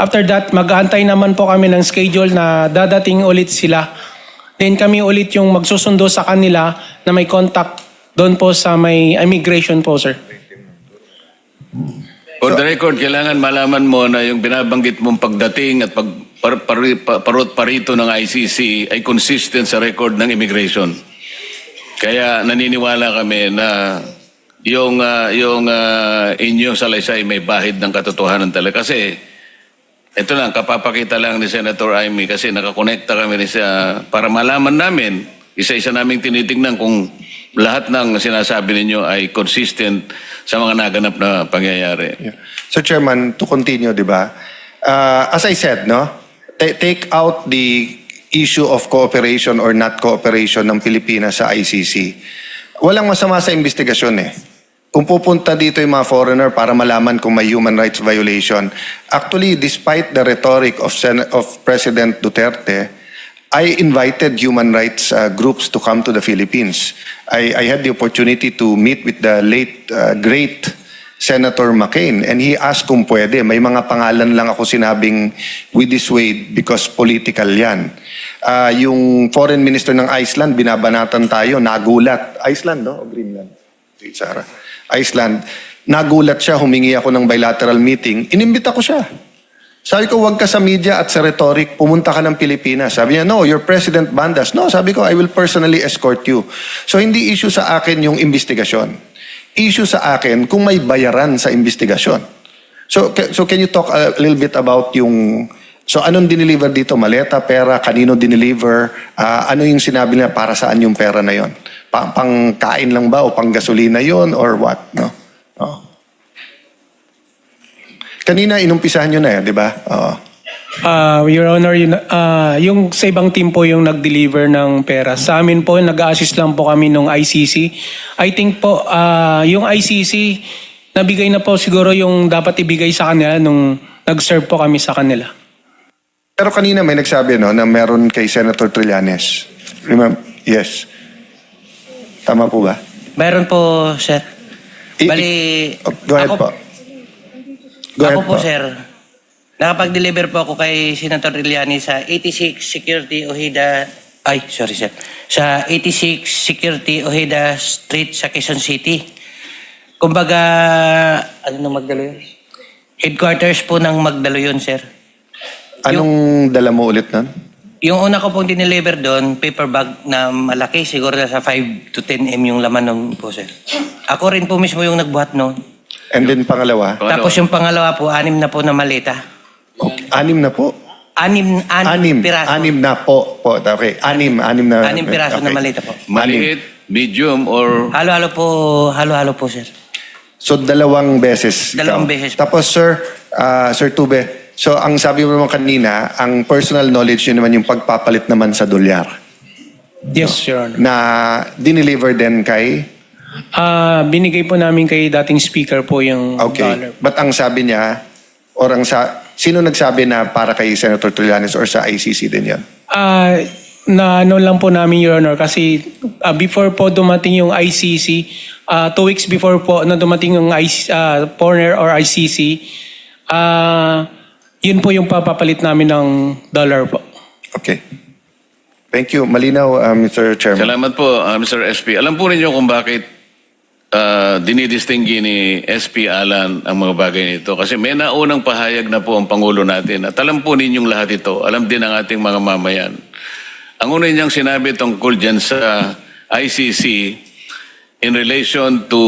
After that, mag-aantay naman po kami ng schedule na dadating ulit sila. Then kami ulit yung magsusundo sa kanila na may contact doon po sa may immigration po, sir. For the record, kailangan malaman mo na yung binabanggit mong pagdating at parot parito ng ICC ay consistent sa record ng immigration. Kaya naniniwala kami na yung inyong salaysay may bahid ng katotohanan talaga. Kasi ito lang, kapapakita lang ni Senator Amy kasi nakakonekta kami siya para malaman namin, isa-isa naming tinitingnan kung lahat ng sinasabi ninyo ay consistent sa mga naganap na pangyayari. Yeah. So Chairman, to continue, di ba? As I said, no, take out the issue of cooperation or not cooperation ng Pilipinas sa ICC. Walang masama sa investigasyon eh. Kung pupunta dito yung mga foreigner para malaman kung may human rights violation, actually, despite the rhetoric of President Duterte, I invited human rights groups to come to the Philippines. I had the opportunity to meet with the late, great Senator McCain, and he asked kung pwede. May mga pangalan lang ako sinabing we dissuade because political yan. Yung foreign minister ng Iceland, binabanatan tayo, nagulat. Iceland, no? O Greenland? Sarah. Iceland. Nagulat siya, humingi ako ng bilateral meeting. Inimbita ko siya. Sabi ko, wag ka sa media at sa rhetoric, pumunta ka ng Pilipinas. Sabi niya, no, your president banned us. No, sabi ko, I will personally escort you. So hindi issue sa akin yung investigasyon. Issue sa akin kung may bayaran sa investigasyon. So can you talk a little bit about yung... So anong dineliver dito? Maleta, pera, kanino dineliver? Ano yung sinabi niya para saan yung pera na yon? Pangkain lang ba o pang gasolina yon or what? No? Oh. Kanina inumpisahan nyo na di ba? Your Honor, yung sa ibang team po yung nag-deliver ng pera. Sa amin po, nag-assist lang po kami nung ICC. I think po, yung ICC, nabigay na po siguro yung dapat ibigay sa kanila nung nag-serve po kami sa kanila. Pero kanina may nagsabi no, na meron kay Senator Trillanes. Remember? Yes. Tama po ba? Meron po, sir. Bali, go ahead po. Go ahead ako po, sir. Nakapag-deliver po ako kay Senator Trillanes sa 86 Security Ojeda... Ay, sorry, sir. Sa 86 Security Ojeda Street sa Quezon City. Kumbaga, ano nang Magdalo yun? Headquarters po ng Magdalo yun, sir. Anong dala mo ulit nun? Yung una ko pong dineliver doon, paper bag na malaki, siguro nasa 5 to 10 m yung laman nun po, sir. Ako rin po mismo yung nagbuhat noon. And then pangalawa? Tapos yung pangalawa po, 6 na po na maleta. Okay. 6 na po? 6 piraso. 6 na po. Okay. 6 na. 6 piraso na maleta po. Maliit, medium, or... Halo-halo po, sir. So, 2 beses. 2 beses. Tapos, Sir Tube, so ang sabi mo naman kanina, ang personal knowledge yun naman yung pagpapalit naman sa dolyar. Yes, Your Honor. Na dineliver din kay... Binigay po namin kay dating speaker po yung dollar. But ang sabi niya, or sino nagsabi na para kay Senator Trillanes or sa ICC din yan? Na ano lang po namin, Your Honor, kasi before po dumating yung ICC, 2 weeks before po na dumating yung foreigner or ICC, yun po yung papapalit namin ng dollar po. Okay. Thank you. Malinaw, Mr. Chairman. Salamat po, Mr. SP. Alam po ninyo kung bakit dinidistinggi ni SP Alan ang mga bagay nito. Kasi may naunang pahayag na po ang Pangulo natin. At alam po ninyong lahat ito. Alam din ng ating mga mamayan. Ang una niyang sinabi tungkol dyan sa ICC in relation to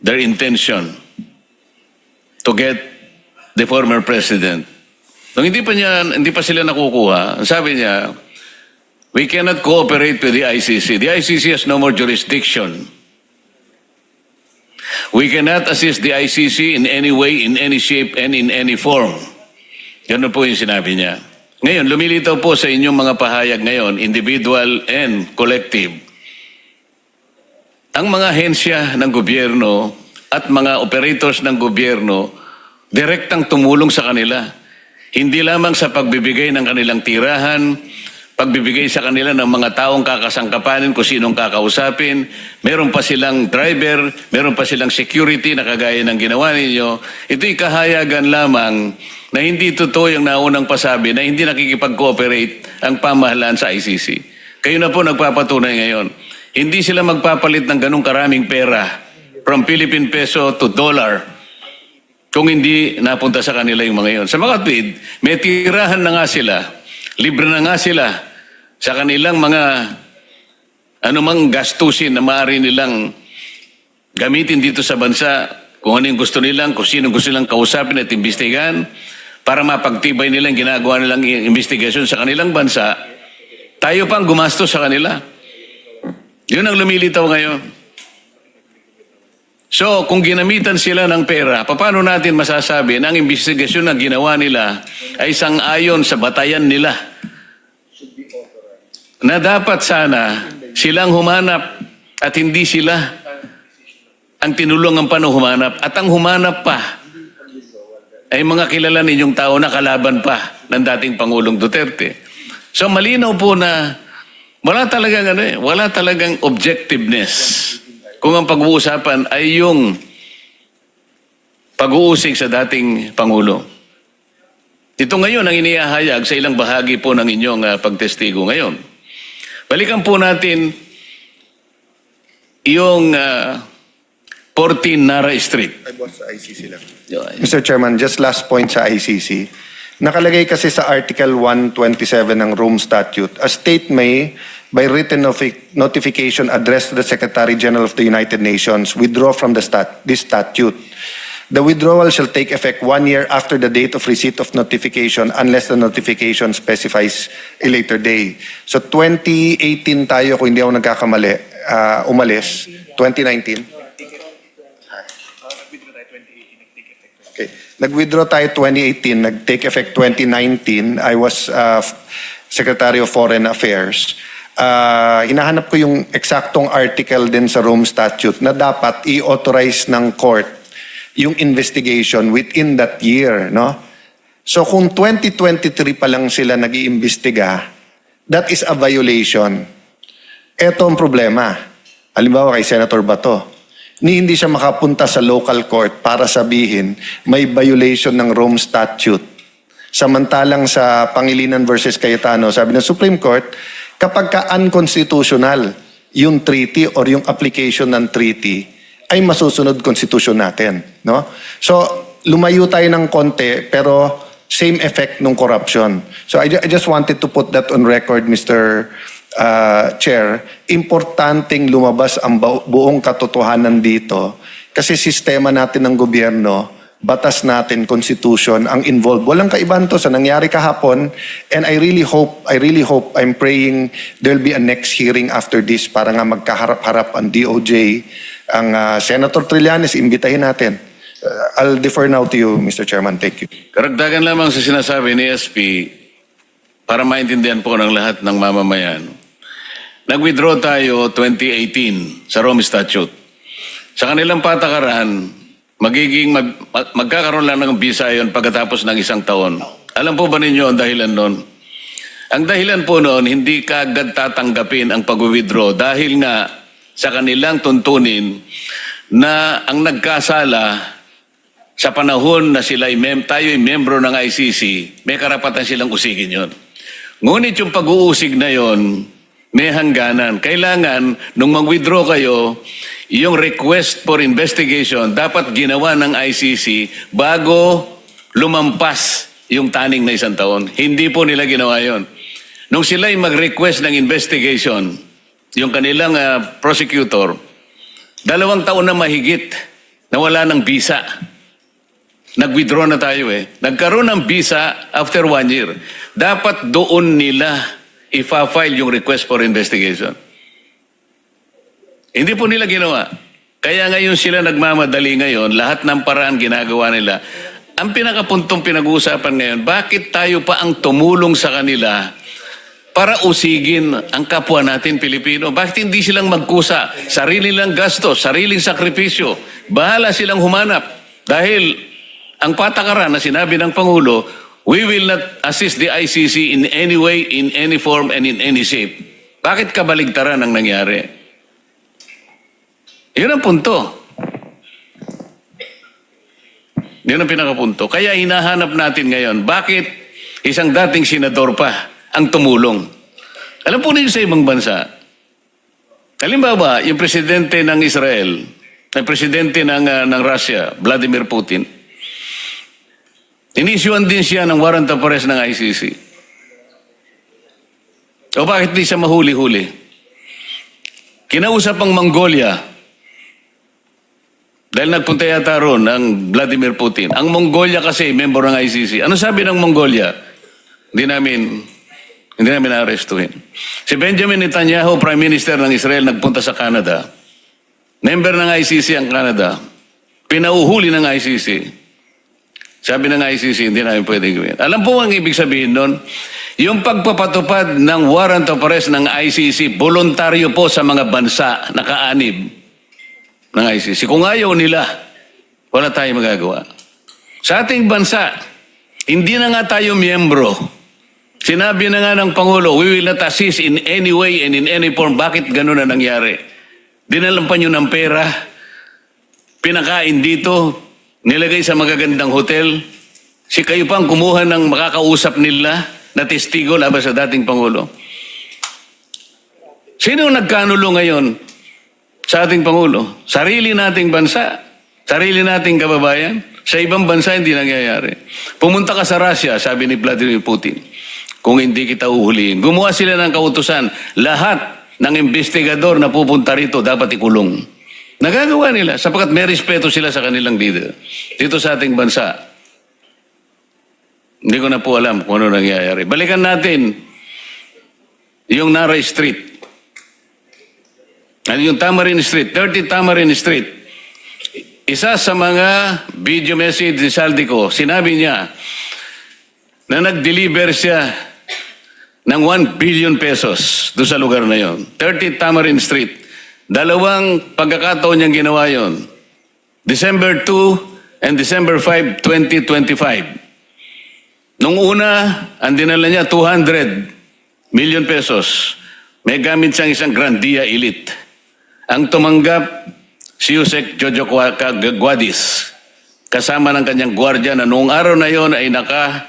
their intention to get the former president. Nung hindi pa sila nakukuha, ang sabi niya, we cannot cooperate with the ICC. The ICC has no more jurisdiction. We cannot assist the ICC in any way, in any shape, and in any form. Ganun po yung sinabi niya. Ngayon, lumilitaw po sa inyong mga pahayag ngayon, individual and collective, ang mga ahensya ng gobyerno at mga operators ng gobyerno, direktang tumulong sa kanila. Hindi lamang sa pagbibigay ng kanilang tirahan, pagbibigay sa kanila ng mga taong kakasangkapanin kung sinong kakausapin, meron pa silang driver, meron pa silang security na kagaya ng ginawa ninyo. Ito'y kahayagan lamang na hindi totoo yung naunang pasabi na hindi nakikipag-cooperate ang pamahalaan sa ICC. Kayo na po nagpapatunay ngayon. Hindi sila magpapalit ng ganong karaming pera from Philippine peso to dollar kung hindi napunta sa kanila yung mga yon. Sa mga tweet, may tirahan na nga sila, libre na nga sila sa kanilang mga anumang gastusin na maaari nilang gamitin dito sa bansa, kung ano yung gusto nilang, kung sino gusto nilang kausapin at imbestigahan, para mapagtibay nilang ginagawa nilang investigasyon sa kanilang bansa, tayo pang gumastos sa kanila. Yun ang lumilitaw ngayon. So, kung ginamitan sila ng pera, paano natin masasabi na ang investigasyon na ginawa nila ay sang-ayon sa batayan nila? Na dapat sana silang humanap at hindi sila ang tinulungan pa na humanap. At ang humanap pa ay mga kilala ninyong tao na kalaban pa ng dating Pangulong Duterte. So, malinaw po na wala talagang objectiveness kung ang pag-uusapan ay yung pag-uusig sa dating Pangulo. Ito ngayon ang iniahayag sa ilang bahagi po ng inyong pagtestigo ngayon. Balikan po natin yung 14 Nara Street. I was sa ICC lang. Mr. Chairman, just last point sa ICC. Nakalagay kasi sa Article 127 ng Rome Statute, a state may, by written notification addressed to the Secretary General of the United Nations, withdraw from this statute. The withdrawal shall take effect 1 year after the date of receipt of notification unless the notification specifies a later day. So 2018 tayo, kung hindi ako nagkakamali, umalis. 2019? Okay. Nag-withdraw tayo 2018, nag-take effect 2019. I was Secretary of Foreign Affairs. Hinahanap ko yung eksaktong article din sa Rome Statute na dapat i-authorize ng court yung investigation within that year, no? So kung 2023 pa lang sila nag-iimbestiga, that is a violation. Ito ang problema. Halimbawa kay Senator Bato, hindi siya makapunta sa local court para sabihin may violation ng Rome Statute. Samantalang sa Pangilinan versus Cayetano, sabi ng Supreme Court, kapag ka unconstitutional yung treaty or yung application ng treaty, ay masusunod constitution natin. No? So, lumayo tayo ng konti, pero same effect ng corruption. So, I just wanted to put that on record, Mr. Chair. Importanteng lumabas ang buong katotohanan dito kasi sistema natin ng gobyerno, batas natin, constitution, ang involved. Walang kaibahan to sa nangyari kahapon, and I really hope, I'm praying there'll be a next hearing after this para nga magkaharap-harap ang DOJ, ang Senator Trillanes, imbitahin natin. I'll defer now to you, Mr. Chairman. Thank you. Karagdagan lamang sa sinasabi ni SP para maintindihan po ng lahat ng mamamayan. Nag-withdraw tayo 2018 sa Rome Statute. Sa kanilang patakaran, magkakaroon lang ng visa yon pagkatapos ng 1 taon. Alam po ba ninyo ang dahilan nun? Ang dahilan po noon, hindi kaagad tatanggapin ang pag-withdraw dahil nga sa kanilang tuntunin na ang nagkasala sa panahon na tayo ay membro ng ICC, may karapatan silang usigin yon. Ngunit yung pag-uusig na yon, may hangganan. Kailangan, nung mag-withdraw kayo, yung request for investigation dapat ginawa ng ICC bago lumampas yung taning na 1 taon. Hindi po nila ginawa yon. Nung sila'y mag-request ng investigation, yung kanilang prosecutor, 2 taon na mahigit na wala ng visa. Nag-withdraw na tayo eh. Nagkaroon ng visa after 1 year. Dapat doon nila ifa-file yung request for investigation. Hindi po nila ginawa. Kaya ngayon sila nagmamadali ngayon, lahat ng paraan ginagawa nila. Ang pinakapuntong pinag-uusapan ngayon, bakit tayo pa ang tumulong sa kanila para usigin ang kapwa natin Pilipino? Bakit hindi silang magkusa? Sarili lang gastos, sariling sakripisyo. Bahala silang humanap. Dahil ang patakaran na sinabi ng Pangulo, we will not assist the ICC in any way, in any form, and in any shape. Bakit kabaligtaran ang nangyari? Yun ang punto. Yun ang pinakapunto. Kaya hinahanap natin ngayon, bakit isang dating senador pa ang tumulong? Alam po ninyo sa ibang bansa, halimbawa, yung presidente ng Israel, ang presidente ng Russia, Vladimir Putin, inisyuan din siya ng warrant of arrest ng ICC. O bakit di siya mahuli-huli? Kinausap ang Mongolia, dahil nagpunta yata roon ang Vladimir Putin. Ang Mongolia kasi, member ng ICC. Ano sabi ng Mongolia? Hindi namin na-arrestuhin. Si Benjamin Netanyahu, Prime Minister ng Israel, nagpunta sa Canada. Member ng ICC ang Canada. Pinauhuli ng ICC. Sabi ng ICC, hindi namin pwedeng gawin. Alam po ang ibig sabihin nun? Yung pagpapatupad ng warrant of arrest ng ICC, voluntaryo po sa mga bansa na kaanib ng ICC. Kung ayaw nila, wala tayong magagawa. Sa ating bansa, hindi na nga tayo miyembro. Sinabi na nga ng Pangulo, we will not assist in any way and in any form. Bakit ganun na nangyari? Dinalampan nyo ng pera, pinakain dito, nilagay sa magagandang hotel. Si kayo pang kumuha ng makakausap nila na testigo laban sa dating Pangulo. Sino nagkanulo ngayon sa ating Pangulo? Sarili nating bansa, sarili nating kababayan. Sa ibang bansa hindi nangyayari. Pumunta ka sa Russia, sabi ni Vladimir Putin, kung hindi kita uhulihin. Gumawa sila ng kautusan. Lahat ng investigador na pupunta rito dapat ikulong. Nagagawa nila sapagkat may respeto sila sa kanilang leader. Dito sa ating bansa, hindi ko na po alam kung ano nangyayari. Balikan natin yung Naray Street. Ano yung Tamarin Street, 30 Tamarin Street. Isa sa mga video message ni Saldico, sinabi niya na nag-deliver siya ng 1 billion pesos doon sa lugar na yon. 30 Tamarin Street. Dalawang pagkakataon niyang ginawa yon. December 2 and December 5, 2025. Nung una, ang dinala niya 200 million pesos. May gamit siyang isang Grandia Elite. Ang tumanggap si Yusek Jojo Guadis, kasama ng kanyang gwardiya na noong araw na yon ay naka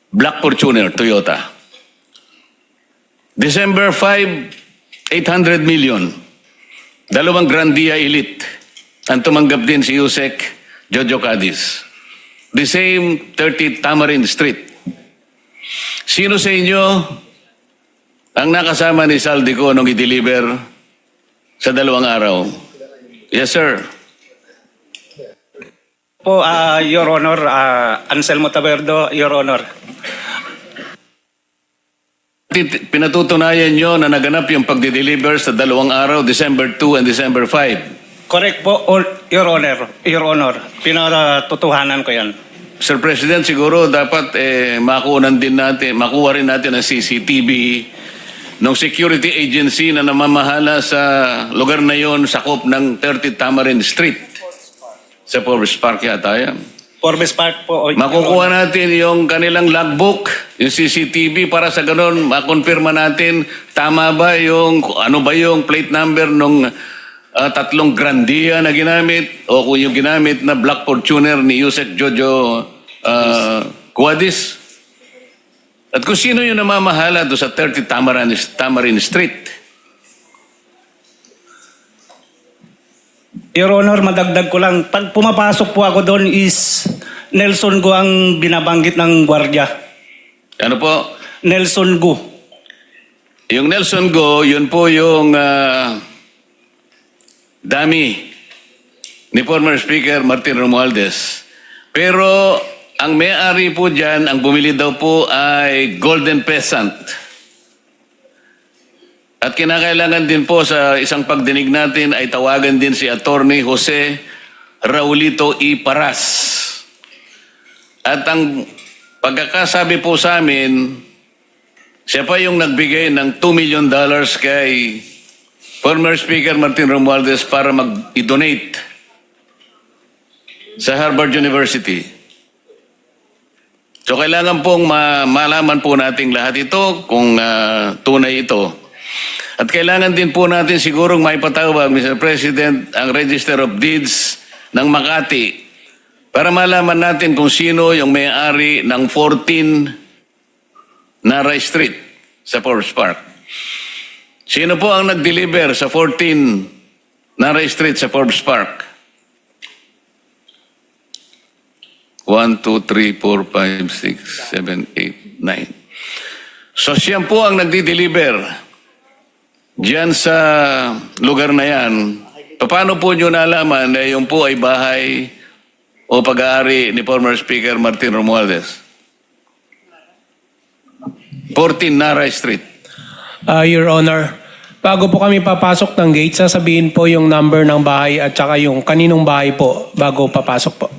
Black Fortuner, Toyota. December 5, 800 million. Dalawang Grandia Elite. Ang tumanggap din si Yusek Jojo Guadis. The same 30 Tamarin Street. Sino sa inyo ang nakasama ni Saldico nung i-deliver sa 2 araw? Yes, sir. Po, Your Honor, Anselmo Taberdo, Your Honor. Pinatutunayan nyo na naganap yung pagdi-deliver sa 2 araw, December 2 and December 5. Correct po, Your Honor. Pinatutuhanan ko yan. Sir President, siguro dapat makuha rin natin ang CCTV ng security agency na namamahala sa lugar na yon, sakop ng 30 Tamarin Street sa Forbes Park yata yan. Forbes Park po. Makukuha natin yung kanilang logbook, yung CCTV para sa ganun makonfirma natin tama ba yung ano ba yung plate number nung 3 Grandia na ginamit o kung yung ginamit na Black Fortuner ni Yusek Jojo Guadis. At kung sino yung namamahala doon sa 30 Tamarin Street. Your Honor, madagdag ko lang. Pag pumapasok po ako doon is Nelson Go ang binabanggit ng gwardiya. Ano po? Nelson Go. Yung Nelson Go, yun po yung dami ni former Speaker Martin Romualdez. Pero ang may-ari po dyan, ang bumili daw po ay Golden Peasant. At kinakailangan din po sa isang pagdinig natin ay tawagan din si Attorney Jose Raulito E. Paras. At ang pagkakasabi po sa amin, siya pa yung nagbigay ng $2 million kay former Speaker Martin Romualdez para mag-donate sa Harvard University. So kailangan pong malaman po natin lahat ito kung tunay ito. At kailangan din po natin sigurong maipatawag, Mr. President, ang Register of Deeds ng Makati para malaman natin kung sino yung may-ari ng 14 Naray Street sa Forbes Park. Sino po ang nag-deliver sa 14 Naray Street sa Forbes Park? 1, 2, 3, 4, 5, 6, 7, 8, 9. So siya po ang nagdi-deliver diyan sa lugar na yan. Paano po nyo nalaman na yung po ay bahay o pag-aari ni former Speaker Martin Romualdez? 14 Naray Street. Your Honor, bago po kami papasok ng gate, sasabihin po yung number ng bahay at saka yung kaninong bahay po bago papasok po.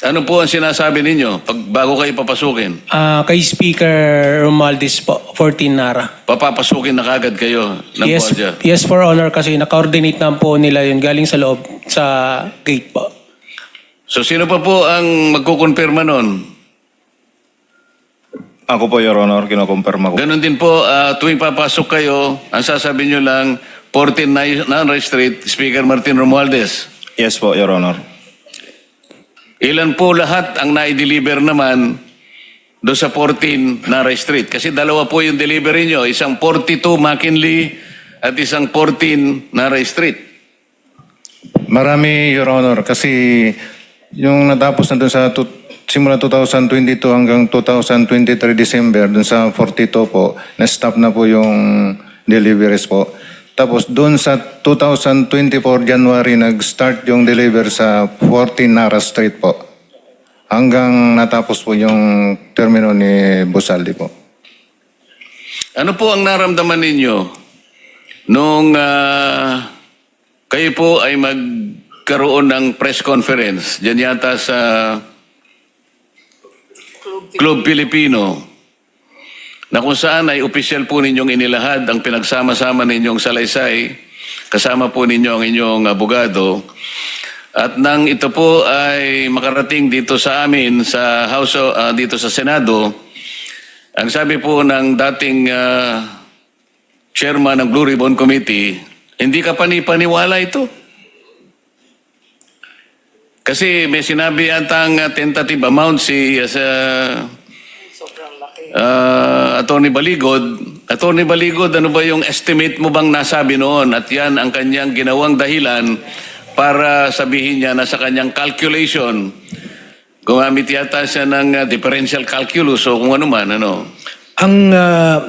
Ano po ang sinasabi ninyo bago kayo papasukin? Kay Speaker Romualdez po, 14 Nara. Papapasukin na kagad kayo ng gwardiya? Yes, for honor, kasi naka-coordinate na po nila yun galing sa loob sa gate po. So sino pa po ang magkukonfirma nun? Ako po, Your Honor, kinokonfirma ko. Ganon din po, tuwing papasok kayo, ang sasabihin nyo lang, 14 Naray Street, Speaker Martin Romualdez. Yes po, Your Honor. Ilan po lahat ang na-deliver naman doon sa 14 Naray Street? Kasi dalawa po yung delivery nyo, isang 42 McKinley at isang 14 Naray Street. Marami, Your Honor, kasi yung natapos na doon sa simula 2022 hanggang 2023 December, doon sa 42 po, na-stop na po yung deliveries po. Tapos doon sa 2024 January, nag-start yung deliver sa 14 Nara Street po. Hanggang natapos po yung termino ni Busaldi po. Ano po ang naramdaman ninyo nung kayo po ay magkaroon ng press conference dyan yata sa Club Filipino na kung saan ay opisyal po ninyong inilahad ang pinagsama-sama ninyong salaysay, kasama po ninyo ang inyong abogado. At nang ito po ay makarating dito sa amin sa House dito sa Senado, ang sabi po ng dating chairman ng Blue Ribbon Committee, hindi ka panipaniwala ito. Kasi may sinabi yata ang tentative amount si Attorney Baligod. Attorney Baligod, ano ba yung estimate mo bang nasabi noon? At yan ang kanyang ginawang dahilan para sabihin niya na sa kanyang calculation, gumamit yata siya ng differential calculus o kung ano man, ano? Ang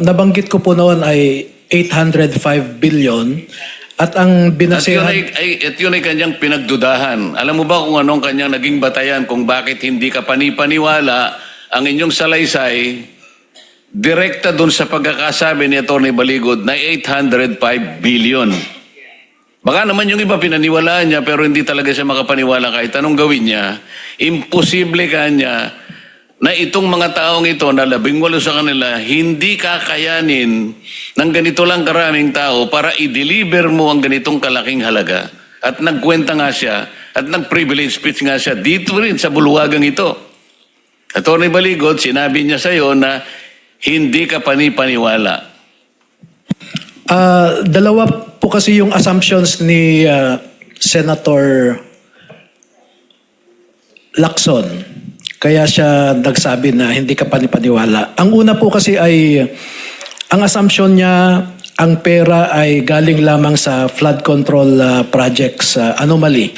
nabanggit ko po noon ay 805 billion at ang binasehan... At yun ay kanyang pinagdudahan. Alam mo ba kung anong kanyang naging batayan kung bakit hindi ka panipaniwala ang inyong salaysay direkta dun sa pagkakasabi ni Atty. Baligod na 805 billion. Baka naman yung iba pinaniwalaan niya pero hindi talaga siya makapaniwala kahit anong gawin niya. Imposible kanya na itong mga taong ito na 18 sa kanila hindi kakayanin ng ganito lang karaming tao para i-deliver mo ang ganitong kalaking halaga. At nagkwenta nga siya at nag-privilege speech nga siya dito rin sa bulwagang ito. Atty. Baligod, sinabi niya sa iyo na hindi ka panipaniwala. Dalawa po kasi yung assumptions ni Senator Lacson. Kaya siya nagsabi na hindi ka panipaniwala. Ang una po kasi ay, ang assumption niya, ang pera ay galing lamang sa flood control projects anomaly.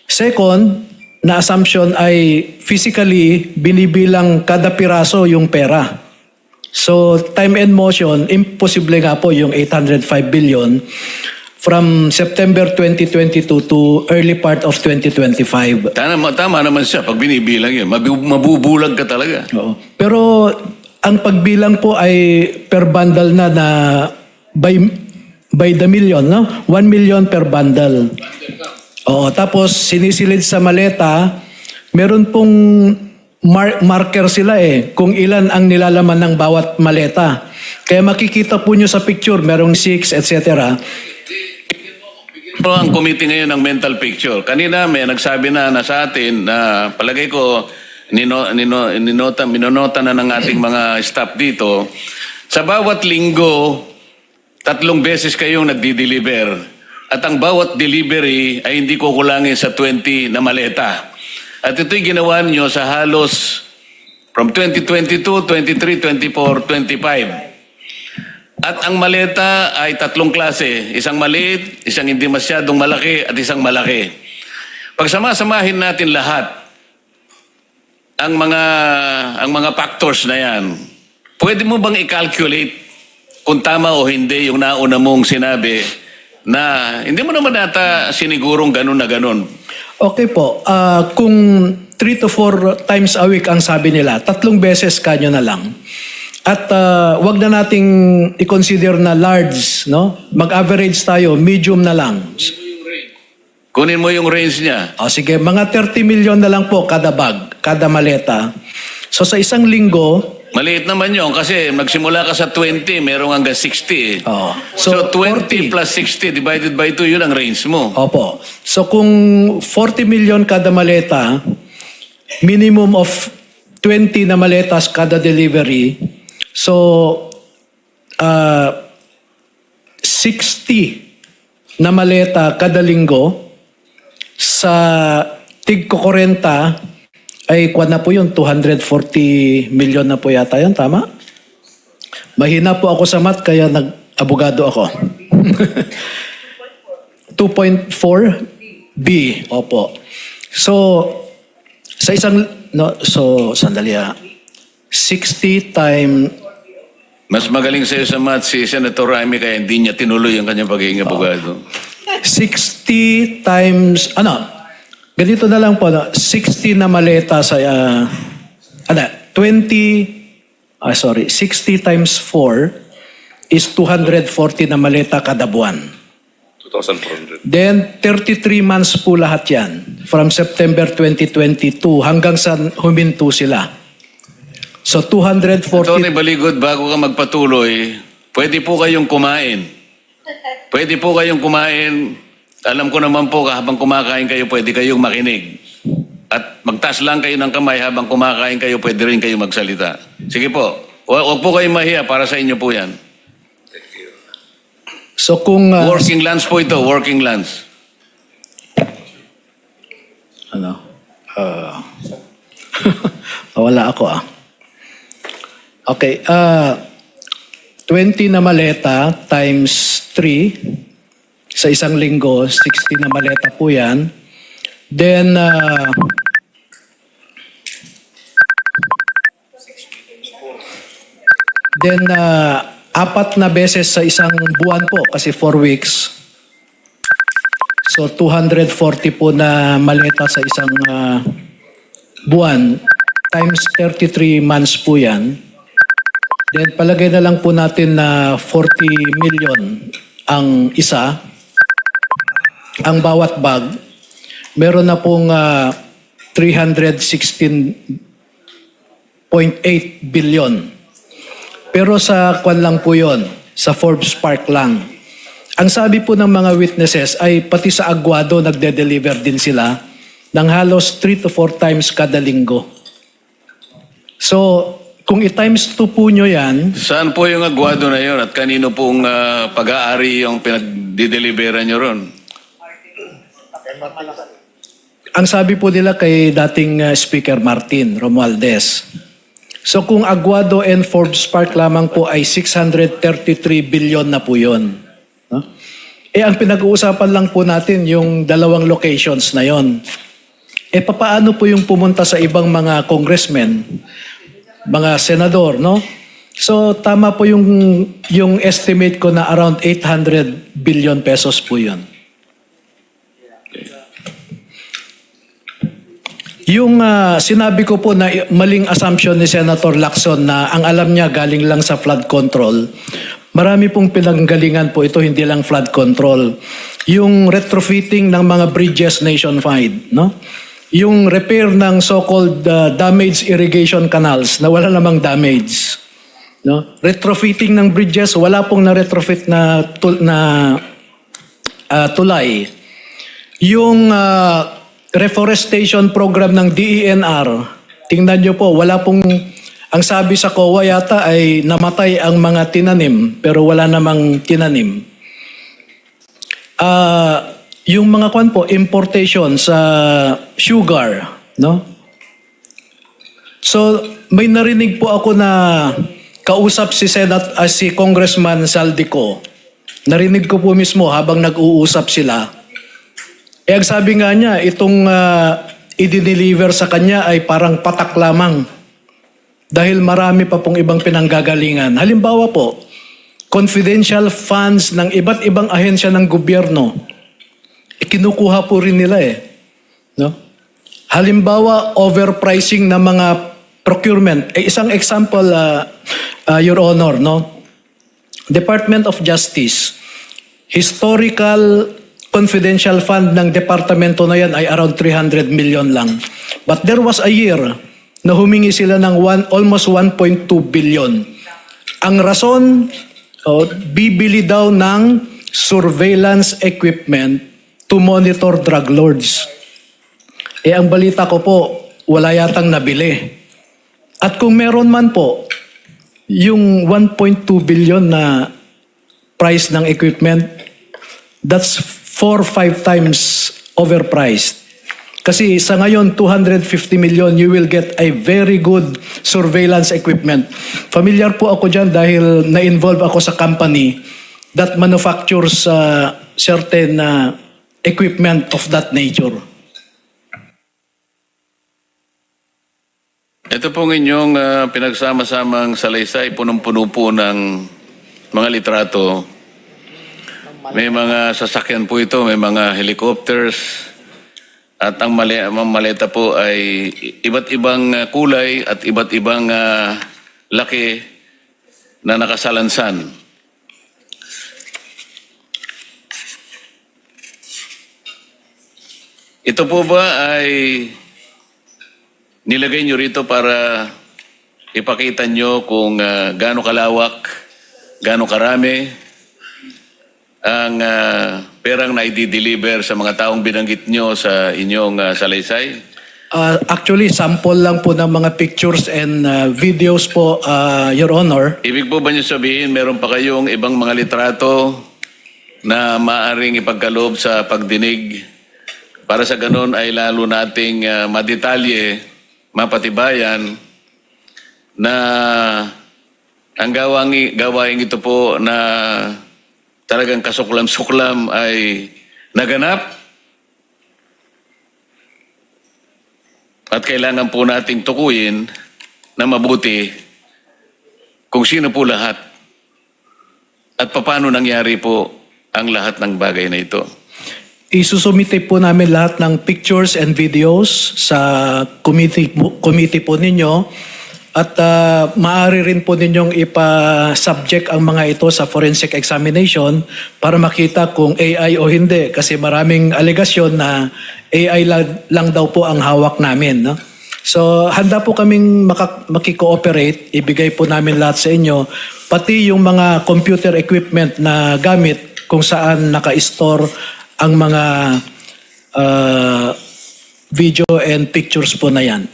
Second, na assumption ay physically binibilang kada piraso yung pera. So, time and motion, imposible nga po yung 805 billion from September 2022 to early part of 2025. Tama naman siya pag binibilang yun. Mabubulag ka talaga. Oo. Pero ang pagbilang po ay per bundle na by the million, no? 1 million per bundle. Oo, tapos sinisilid sa maleta, meron pong marker sila kung ilan ang nilalaman ng bawat maleta. Kaya makikita po nyo sa picture, merong 6, etc. Pero ang committee ngayon ng mental picture. Kanina may nagsabi na sa atin na palagay ko minonota na ng ating mga staff dito. Sa bawat linggo, 3 beses kayong nagdi-deliver. At ang bawat delivery ay hindi kukulangin sa 20 na maleta. At ito'y ginawa nyo sa halos from 2022, 23, 24, 25. At ang maleta ay 3 klase. Isang maliit, isang hindi masyadong malaki, at isang malaki. Pagsama-samahin natin lahat ang mga factors na yan, pwede mo bang i-calculate kung tama o hindi yung nauna mong sinabi na hindi mo naman ata sinigurong ganun na ganun? Okay po, kung 3 to 4 times a week ang sabi nila, 3 beses kanyo na lang. At wag na nating i-consider na large, no? Mag-average tayo, medium na lang. Kunin mo yung range niya. O sige, mga 30 million na lang po kada bag, kada maleta. So sa isang linggo, Maliit naman yun kasi magsimula ka sa 20, merong hanggang 60 Oo. So, So, 20 40. plus 60 divided by 2, yun ang range mo. opo. So kung 40 million kada maleta, minimum of 20 na maletas kada delivery, so 60 na maleta kada linggo, sa tig ko 40, ay kuwan na po yun, 240 million na po yata yun, tama? Mahina po ako sa math, kaya nag-abogado ako. 2.4 B, opo. So, sa isang, no, so, sandali 60 time, Mas magaling sa'yo sa math si Senator Raimi kaya hindi niya tinuloy ang kanyang pagiging abogado. 60 times, ganito na lang po, 60 na maleta sa, 60 times 4 is 240 na maleta kada buwan. 2,400. Then, 33 months po lahat yan. From September 2022 hanggang sa huminto sila. So, 240... Tony Baligod, bago ka magpatuloy, pwede po kayong kumain. Pwede po kayong kumain. Alam ko naman po, habang kumakain kayo, pwede kayong makinig. At magtaas lang kayo ng kamay habang kumakain kayo, pwede rin kayo magsalita. Sige po. Huwag po kayong mahiya, para sa inyo po yan. So, kung... Working lunch po ito, working lunch. Wala ako Okay, 20 na maleta times 3 sa isang linggo, 60 na maleta po yan. Then, apat na beses sa isang buwan po, kasi 4 weeks. So, 240 po na maleta sa isang buwan, times 33 months po yan. Then, palagay na lang po natin na 40 million ang isa. Ang bawat bag, meron na pong 316.8 billion. Pero sa kwan lang po yon, sa Forbes Park lang. Ang sabi po ng mga witnesses ay pati sa Aguado nagde-deliver din sila ng halos 3 to 4 times kada linggo. So, kung i-times 2 po nyo yan, Saan po yung Aguado na yun at kanino pong pag-aari yung pinag-deliveran nyo ron? ang sabi po nila kay dating Speaker Martin Romualdez. So kung Aguado and Forbes Park lamang po ay 633 billion na po yun. No? Ang pinag-uusapan lang po natin yung 2 locations na yon. Papaano po yung pumunta sa ibang mga congressmen, mga senador, no? So tama po yung estimate ko na around 800 billion pesos po yun. Yung sinabi ko po na maling assumption ni Senator Lacson na ang alam niya galing lang sa flood control, Marami pong pinanggalingan po ito, hindi lang flood control. Yung retrofitting ng mga bridges nationwide, no? Yung repair ng so-called damaged irrigation canals na wala namang damage. No? Retrofitting ng bridges, wala pong na-retrofit na tulay. Yung reforestation program ng DENR, tingnan nyo po, wala pong, ang sabi sa COA yata ay namatay ang mga tinanim, pero wala namang tinanim. Yung mga kwan po, importation sa sugar, no? So, may narinig po ako na kausap si si Congressman Saldico. Narinig ko po mismo habang nag-uusap sila. Ang sabi nga niya, itong i-deliver sa kanya ay parang patak lamang. Dahil marami pa pong ibang pinanggagalingan. Halimbawa po, confidential funds ng iba't ibang ahensya ng gobyerno, kinukuha po rin nila no? Halimbawa, overpricing ng mga procurement. Isang example, Your Honor, no? Department of Justice, historical confidential fund ng departamento na yan ay around 300 million lang. But there was a year na humingi sila ng almost 1.2 billion. Ang rason, bibili daw ng surveillance equipment to monitor drug lords. Ang balita ko po, wala yatang nabili. At kung meron man po, yung 1.2 billion na price ng equipment, that's 4-5 times overpriced. Kasi sa ngayon, 250 million, you will get a very good surveillance equipment. Familiar po ako dyan dahil na-involve ako sa company that manufactures certain equipment of that nature. Ito pong inyong pinagsama-samang salaysay, punong-puno po ng mga litrato. May mga sasakyan po ito, may mga helicopters, at ang maleta po ay iba't ibang kulay at iba't ibang laki na nakasalansan. Ito po ba ay nilagay nyo rito para ipakita nyo kung gaano kalawak, gaano karami ang perang na i-deliver sa mga taong binanggit nyo sa inyong salaysay? Actually, sample lang po ng mga pictures and videos po, Your Honor. Ibig po ba nyo sabihin, meron pa kayong ibang mga litrato na maaring ipagkaloob sa pagdinig para sa ganun ay lalo nating madetalye, mapatibayan na ang gawaing ito po na talagang kasuklam-suklam ay naganap at kailangan po nating tukuyin na mabuti kung sino po lahat at paano nangyari po ang lahat ng bagay na ito. Isusumite po namin lahat ng pictures and videos sa committee po ninyo at maaari rin po ninyong ipa-subject ang mga ito sa forensic examination para makita kung AI o hindi kasi maraming alegasyon na AI lang daw po ang hawak namin. No? So handa po kaming makikooperate, ibigay po namin lahat sa inyo, pati yung mga computer equipment na gamit kung saan naka-store ang mga video and pictures po na yan.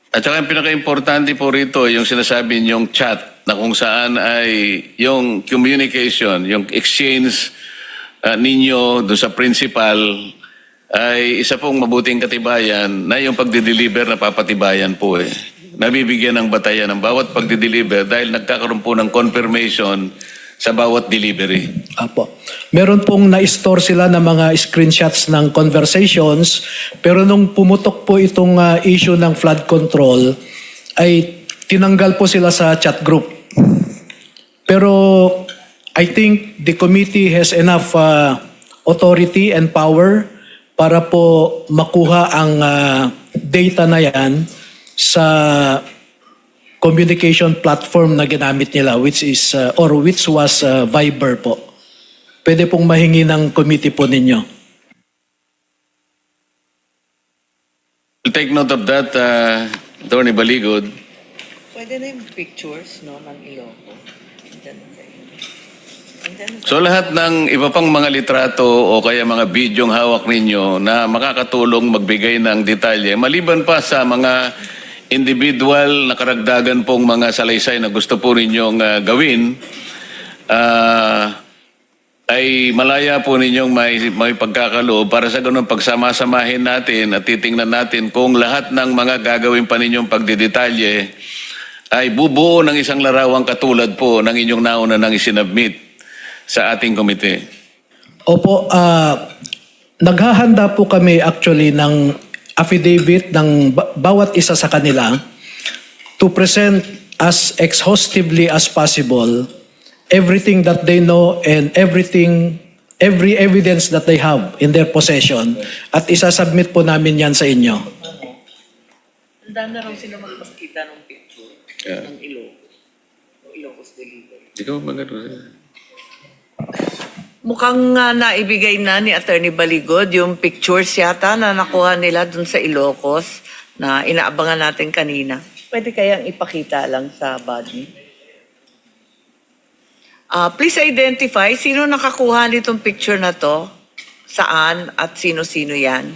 At saka ang pinaka-importante po rito, yung sinasabi niyong chat na kung saan ay yung communication, yung exchange ninyo doon sa principal ay isa pong mabuting katibayan na yung pagdi-deliver na papatibayan po Nabibigyan ng batayan ng bawat pagdi-deliver dahil nagkakaroon po ng confirmation sa bawat delivery. Apo. Meron pong na-store sila ng mga screenshots ng conversations, pero nung pumutok po itong issue ng flood control, ay tinanggal po sila sa chat group. Pero I think the committee has enough authority and power para po makuha ang data na yan sa communication platform na ginamit nila which was Viber po. Pwede pong mahingi ng committee po ninyo. We'll take note of that, Attorney Baligod. Pwede na yung pictures, no, ng Ilocos. So lahat ng iba pang mga litrato o kaya mga bidyong hawak ninyo na makakatulong magbigay ng detalye, maliban pa sa mga individual na karagdagan pong mga salaysay na gusto po ninyong gawin, ay malaya po ninyong may pagkakaloob para sa ganun pagsama-samahin natin at titingnan natin kung lahat ng mga gagawin pa ninyong pagdidetalye ay bubuo ng isang larawang katulad po ng inyong nauna nang isinabmit sa ating komite. Opo, naghahanda po kami actually ng affidavit ng bawat isa sa kanila to present as exhaustively as possible everything that they know and every evidence that they have in their possession at isasubmit po namin yan sa inyo. Handa na raw sila magpakita ng picture ng Ilocos. O Ilocos Delivery. Ikaw magano. Mukhang naibigay na ni Attorney Baligod yung pictures yata na nakuha nila dun sa Ilocos na inaabangan natin kanina. Pwede kayang ipakita lang sa body? Please identify sino nakakuha nitong picture na to, saan at sino-sino yan.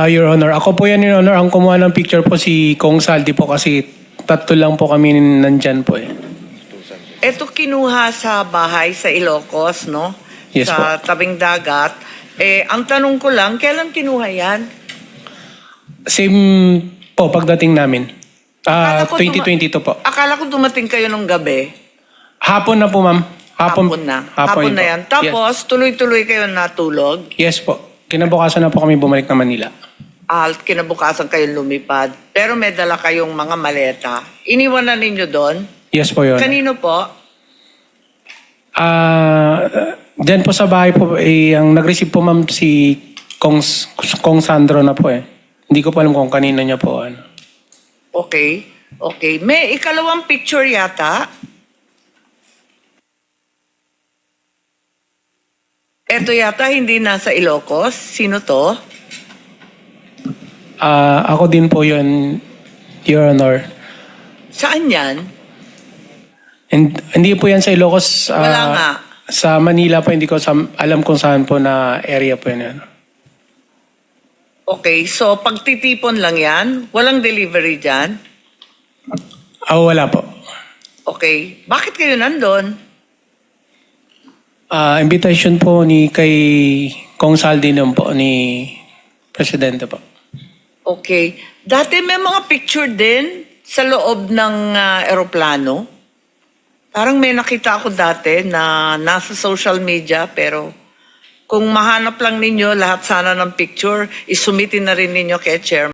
Your Honor, ako po yan, Your Honor. Ang kumuha ng picture po si Kong Saldi po kasi tatlo lang po kami nandyan po eh. Ito kinuha sa bahay sa Ilocos, no? Yes sa tabing dagat. Ang tanong ko lang, kailan kinuha yan? Same po pagdating namin. Akala ko 2022 po. Akala ko dumating kayo nung gabi. Hapon na po, ma'am. Hapon na. Hapon na yan. po. Tapos, tuloy-tuloy kayo natulog. Yes po. Kinabukasan na po kami bumalik na Manila. Kinabukasan kayo lumipad. Pero may dala kayong mga maleta. Iniwanan ninyo doon? Yes po, Your Honor. Kanino po? Diyan po sa bahay po, ang nag-receive po ma'am si Kong Sandro na po eh. Hindi ko pa alam kung kanino niya po. Okay. Okay. May ikalawang picture yata. Ito yata hindi nasa Ilocos. Sino to? Ako din po yun, Your Honor. Saan yan? Hindi po yan sa Ilocos. Wala nga. Sa Manila po, hindi ko alam kung saan po na area po yan. Okay, so pagtitipon lang yan? Walang delivery dyan? Wala po. Okay. Bakit kayo nandun? Invitation po kay Kong Saldi nun po, ni Presidente po. Okay. Dati may mga picture din sa loob ng eroplano. Parang may nakita ako dati na nasa social media pero kung mahanap lang ninyo lahat sana ng picture, isumitin na rin ninyo kay Chairman.